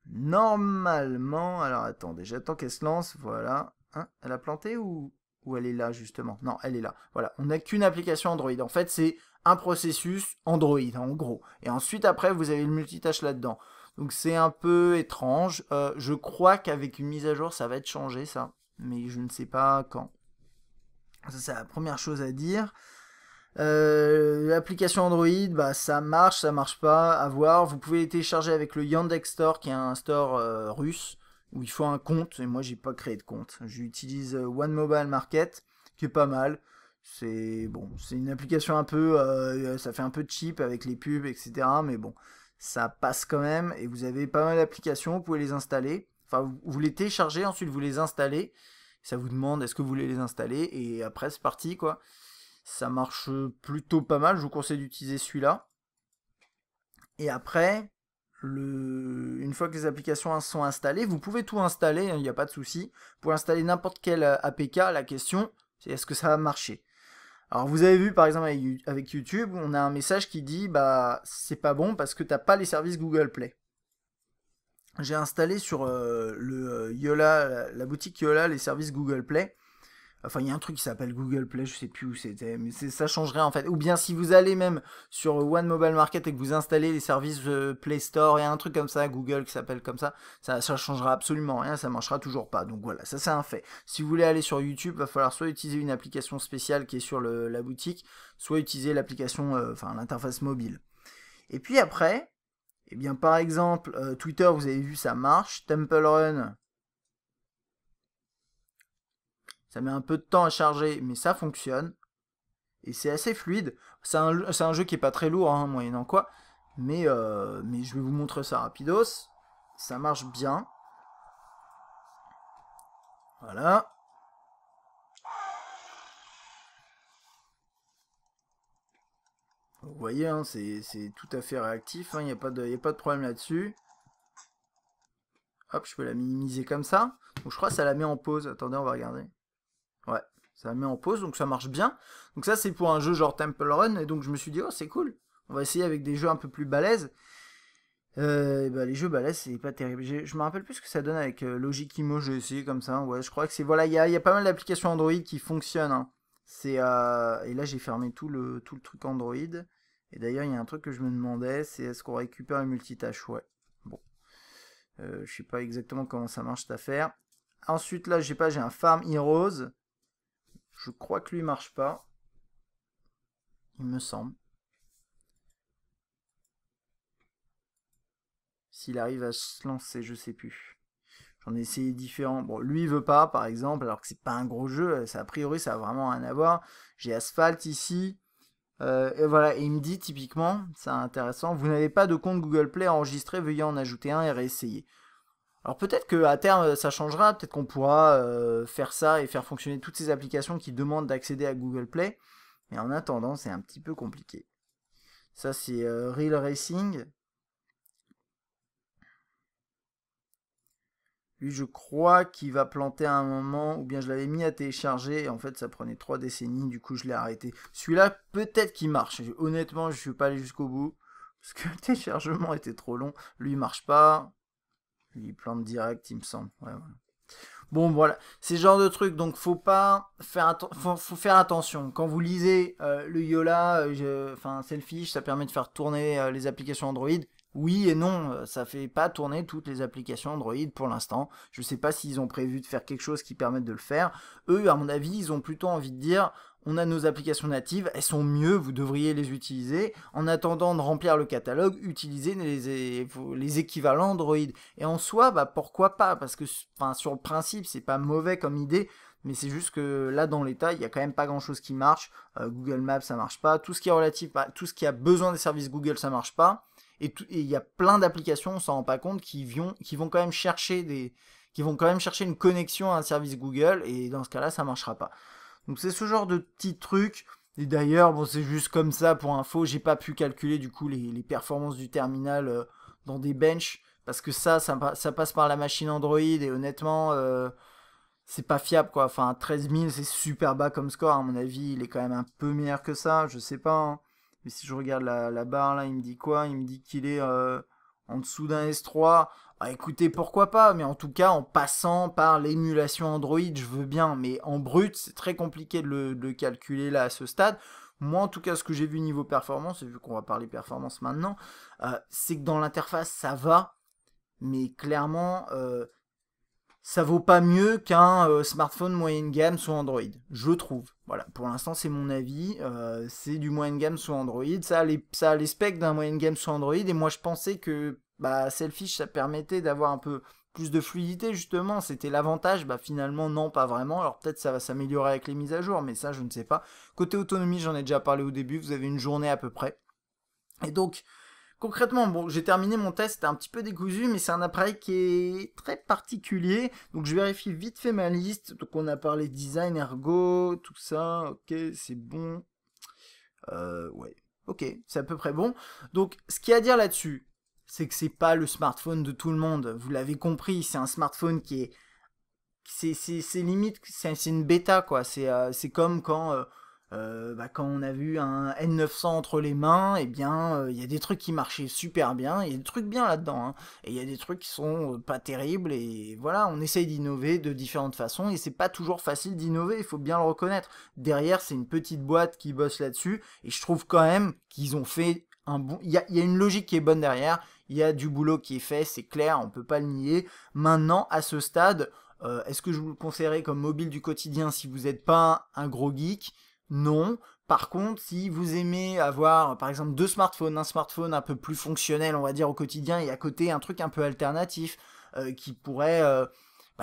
Normalement, alors attendez, j'attends qu'elle se lance, voilà. Hein, elle a planté ou elle est là justement? Non, elle est là. Voilà, on n'a qu'une application Android. En fait, c'est un processus Android en gros. Et ensuite, après, vous avez le multitâche là-dedans. Donc c'est un peu étrange. Je crois qu'avec une mise à jour, ça va être changé ça. Mais je ne sais pas quand. Ça, c'est la première chose à dire. L'application Android, bah, ça marche pas, à voir. Vous pouvez les télécharger avec le Yandex Store, qui est un store russe, où il faut un compte, et moi j'ai pas créé de compte. J'utilise One Mobile Market, qui est pas mal. C'est bon, c'est une application un peu, ça fait un peu cheap avec les pubs, etc. Mais bon, ça passe quand même. Et vous avez pas mal d'applications, vous pouvez les installer. Enfin, vous les téléchargez, ensuite vous les installez. Ça vous demande est-ce que vous voulez les installer. Et après, c'est parti, quoi. Ça marche plutôt pas mal. Je vous conseille d'utiliser celui-là. Et après, une fois que les applications sont installées, vous pouvez tout installer, il n'y a pas de souci. Vous pouvez installer n'importe quel APK. La question, c'est est-ce que ça va marcher. Alors vous avez vu par exemple avec YouTube, on a un message qui dit bah c'est pas bon parce que t'as pas les services Google Play. J'ai installé sur Yola, la boutique Yola, les services Google Play. Enfin, il y a un truc qui s'appelle Google Play, je sais plus où c'était, mais ça changerait en fait. Ou bien si vous allez même sur One Mobile Market et que vous installez les services Play Store, il y a un truc comme ça, Google qui s'appelle comme ça changera absolument rien, ça marchera toujours pas. Donc voilà, ça c'est un fait. Si vous voulez aller sur YouTube, il va falloir soit utiliser une application spéciale qui est sur la boutique, soit utiliser l'application, enfin l'interface mobile. Et puis après, eh bien par exemple, Twitter, vous avez vu, ça marche. Temple Run, ça met un peu de temps à charger, mais ça fonctionne. Et c'est assez fluide. C'est un jeu qui est pas très lourd, hein, moyennant quoi. Mais je vais vous montrer ça rapidos. Ça marche bien. Voilà. Vous voyez, hein, c'est tout à fait réactif. Il n'y a pas de problème là-dessus. Hop, je peux la minimiser comme ça. Donc je crois que ça la met en pause. Attendez, on va regarder. Ouais, ça la met en pause, donc ça marche bien. Donc ça, c'est pour un jeu genre Temple Run. Et donc je me suis dit, oh, c'est cool. On va essayer avec des jeux un peu plus balèzes. Les jeux balèzes, c'est pas terrible. Je me rappelle plus ce que ça donne avec Logikimo, j'ai essayé comme ça. Ouais, je crois que c'est. Voilà, il y a pas mal d'applications Android qui fonctionnent. Hein. Et là, j'ai fermé tout le truc Android. Et d'ailleurs, il y a un truc que je me demandais, c'est est-ce qu'on récupère le multitâche. Ouais. Bon. Je sais pas exactement comment ça marche cette affaire. Ensuite, là, j'ai un Farm Heroes. Je crois que lui marche pas. Il me semble. S'il arrive à se lancer, je sais plus. J'en ai essayé différents. Bon, lui, il veut pas, par exemple, alors que c'est pas un gros jeu. Ça, a priori, ça a vraiment rien à voir. J'ai Asphalt ici. Et voilà, et il me dit typiquement, c'est intéressant, vous n'avez pas de compte Google Play enregistré, veuillez en ajouter un et réessayer. Alors peut-être qu'à terme ça changera, peut-être qu'on pourra faire ça et faire fonctionner toutes ces applications qui demandent d'accéder à Google Play, mais en attendant c'est un petit peu compliqué. Ça c'est Real Racing. Lui, je crois qu'il va planter à un moment, ou bien je l'avais mis à télécharger, et en fait, ça prenait 3 décennies, du coup, je l'ai arrêté. Celui-là, peut-être qu'il marche. Honnêtement, je ne suis pas allé jusqu'au bout, parce que le téléchargement était trop long. Lui, il marche pas. Lui, il plante direct, il me semble. Ouais, voilà. Bon, voilà, c'est ce genre de truc, donc faut pas faire, faut faire attention. Quand vous lisez le Yola, enfin Selfish, ça permet de faire tourner les applications Android. Oui et non, ça fait pas tourner toutes les applications Android pour l'instant. Je sais pas s'ils ont prévu de faire quelque chose qui permette de le faire. Eux, à mon avis, ils ont plutôt envie de dire on a nos applications natives, elles sont mieux, vous devriez les utiliser. En attendant de remplir le catalogue, utilisez les équivalents Android. Et en soi, bah pourquoi pas? Parce que sur le principe, c'est pas mauvais comme idée. Mais c'est juste que là, dans l'état, il y a quand même pas grand chose qui marche. Google Maps, ça marche pas. Tout ce qui est relatif, tout ce qui a besoin des services Google, ça marche pas. Et il y a plein d'applications, on s'en rend pas compte, qui vont quand même chercher une connexion à un service Google, et dans ce cas-là, ça marchera pas. Donc c'est ce genre de petits trucs. Et d'ailleurs, bon, c'est juste comme ça pour info, j'ai pas pu calculer du coup les performances du terminal dans des benches, parce que ça passe par la machine Android, et honnêtement, c'est pas fiable quoi. Enfin, 13 000, c'est super bas comme score, à mon avis, il est quand même un peu meilleur que ça, je sais pas. Hein. Mais si je regarde la barre là, il me dit quoi? Il me dit qu'il est en dessous d'un S3. Bah écoutez, pourquoi pas, mais en tout cas, en passant par l'émulation Android, je veux bien, mais en brut, c'est très compliqué de le calculer là à ce stade. Moi, en tout cas, ce que j'ai vu niveau performance, et vu qu'on va parler performance maintenant, c'est que dans l'interface, ça va, mais clairement, ça vaut pas mieux qu'un smartphone moyenne gamme sous Android, je trouve. Voilà, pour l'instant c'est mon avis, c'est du moyenne gamme sous Android, ça a les specs d'un moyenne gamme sous Android, et moi je pensais que Selfish ça permettait d'avoir un peu plus de fluidité justement, c'était l'avantage, bah finalement non pas vraiment, alors peut-être ça va s'améliorer avec les mises à jour, mais ça je ne sais pas. Côté autonomie, j'en ai déjà parlé au début, vous avez une journée à peu près. Et donc, concrètement, bon, j'ai terminé mon test, c'était un petit peu décousu, mais c'est un appareil qui est très particulier. Donc je vérifie vite fait ma liste. Donc on a parlé design, ergo, tout ça, ok, c'est bon. Ouais, ok, c'est à peu près bon. Donc ce qu'il y a à dire là-dessus, c'est que c'est pas le smartphone de tout le monde. Vous l'avez compris, c'est un smartphone qui est... C'est limite, c'est une bêta quoi. C'est comme quand... quand on a vu un N900 entre les mains, eh bien, il y a des trucs qui marchaient super bien, il y a des trucs bien là-dedans, hein, et il y a des trucs qui sont pas terribles, et voilà, on essaye d'innover de différentes façons, et c'est pas toujours facile d'innover, il faut bien le reconnaître. Derrière, c'est une petite boîte qui bosse là-dessus, et je trouve quand même qu'ils ont fait un bon... Il y a une logique qui est bonne derrière, il y a du boulot qui est fait, c'est clair, on peut pas le nier. Maintenant, à ce stade, est-ce que je vous le conseillerais comme mobile du quotidien si vous n'êtes pas un gros geek? Non. Par contre, si vous aimez avoir, par exemple, deux smartphones, un smartphone un peu plus fonctionnel, on va dire, au quotidien, et à côté, un truc un peu alternatif, qui pourrait...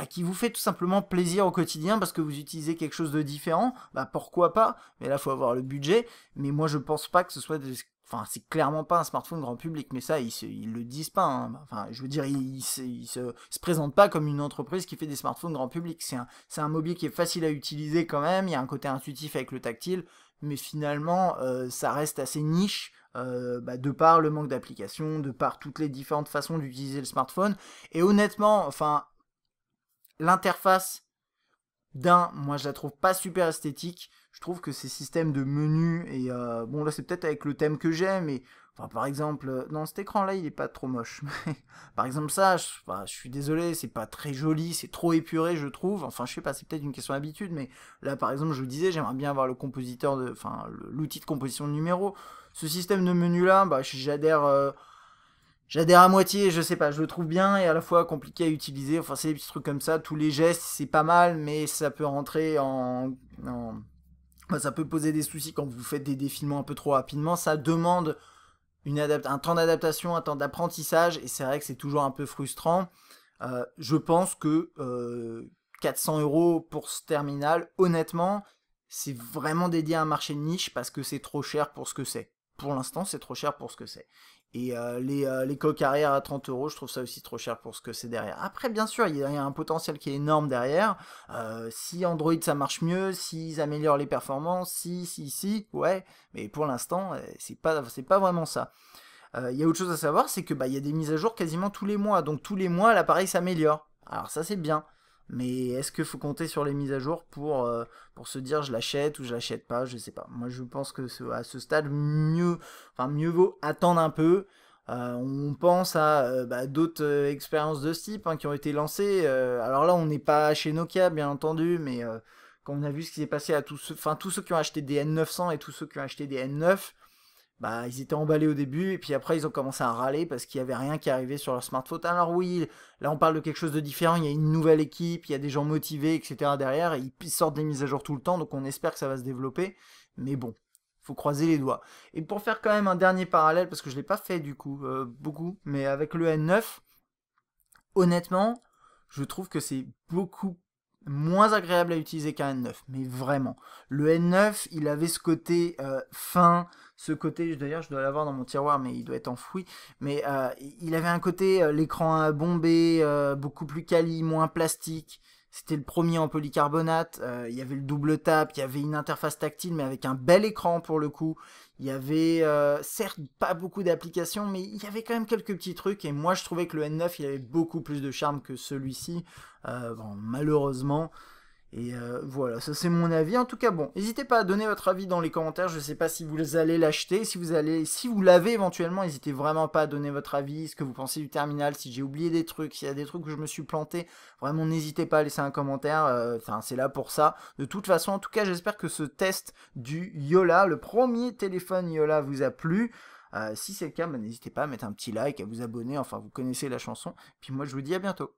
qui vous fait tout simplement plaisir au quotidien parce que vous utilisez quelque chose de différent, bah pourquoi pas, mais là, il faut avoir le budget, mais moi, je pense pas que ce soit des... Enfin, c'est clairement pas un smartphone grand public, mais ça, ils le disent pas. Hein. Enfin, je veux dire, ils se présentent pas comme une entreprise qui fait des smartphones grand public. C'est un mobile qui est facile à utiliser quand même. Il y a un côté intuitif avec le tactile, mais finalement, ça reste assez niche. De par le manque d'applications, de par toutes les différentes façons d'utiliser le smartphone. Et honnêtement, enfin, l'interface moi je la trouve pas super esthétique. Je trouve que ces systèmes de menus, et bon là c'est peut-être avec le thème que j'aime, mais enfin, par exemple, non cet écran là il est pas trop moche. Par exemple ça, je suis désolé, c'est pas très joli, c'est trop épuré je trouve. Enfin je sais pas, c'est peut-être une question d'habitude, mais là par exemple je vous disais, j'aimerais bien avoir le compositeur enfin l'outil de composition de numéros. Ce système de menu là, j'adhère à moitié, je sais pas, je le trouve bien et à la fois compliqué à utiliser. Enfin, c'est des petits trucs comme ça. Tous les gestes, c'est pas mal, mais ça peut rentrer ça peut poser des soucis quand vous faites des défilements un peu trop rapidement. Ça demande un temps d'adaptation, un temps d'apprentissage, et c'est vrai que c'est toujours un peu frustrant. Je pense que 400 € pour ce terminal, honnêtement, c'est vraiment dédié à un marché de niche parce que c'est trop cher pour ce que c'est. Pour l'instant, c'est trop cher pour ce que c'est. Et les coques arrière à 30 €, je trouve ça aussi trop cher pour ce que c'est derrière. Après, bien sûr, il y a un potentiel qui est énorme derrière. Si Android ça marche mieux, s'ils améliorent les performances, si, ouais. Mais pour l'instant, c'est pas vraiment ça. Il y a autre chose à savoir, c'est que il y a des mises à jour quasiment tous les mois. Donc tous les mois, l'appareil s'améliore. Alors ça, c'est bien. Mais est-ce qu'il faut compter sur les mises à jour pour se dire je l'achète ou je l'achète pas? Je sais pas. Moi, je pense que à ce stade, mieux vaut attendre un peu. On pense à d'autres expériences de ce type, hein, qui ont été lancées. Alors là, on n'est pas chez Nokia, bien entendu, mais quand on a vu ce qui s'est passé à tous ceux qui ont acheté des N900 et tous ceux qui ont acheté des N9, ils étaient emballés au début, et puis après ils ont commencé à râler parce qu'il n'y avait rien qui arrivait sur leur smartphone. Alors oui, là on parle de quelque chose de différent, il y a une nouvelle équipe, il y a des gens motivés, etc. derrière, et ils sortent des mises à jour tout le temps, donc on espère que ça va se développer, mais bon, faut croiser les doigts. Et pour faire quand même un dernier parallèle, parce que je ne l'ai pas fait du coup, beaucoup, mais avec le N9, honnêtement, je trouve que c'est beaucoup moins agréable à utiliser qu'un N9, mais vraiment. Le N9, il avait ce côté fin, ce côté, d'ailleurs je dois l'avoir dans mon tiroir, mais il doit être enfoui, mais il avait un côté, l'écran bombé, beaucoup plus quali, moins plastique. C'était le premier en polycarbonate, il y avait le double tap, il y avait une interface tactile, mais avec un bel écran pour le coup. Il y avait, certes, pas beaucoup d'applications, mais il y avait quand même quelques petits trucs, et moi je trouvais que le N9, il avait beaucoup plus de charme que celui-ci, malheureusement. Et voilà, ça c'est mon avis. En tout cas, bon, n'hésitez pas à donner votre avis dans les commentaires. Je sais pas si vous allez l'acheter, si vous l'avez éventuellement, n'hésitez vraiment pas à donner votre avis, ce que vous pensez du terminal, si j'ai oublié des trucs, s'il y a des trucs où je me suis planté, vraiment n'hésitez pas à laisser un commentaire. Enfin, c'est là pour ça. De toute façon, en tout cas, j'espère que ce test du Yola, le premier téléphone Yola, vous a plu. Si c'est le cas, n'hésitez pas à mettre un petit like, à vous abonner. Enfin, vous connaissez la chanson. Puis moi, je vous dis à bientôt.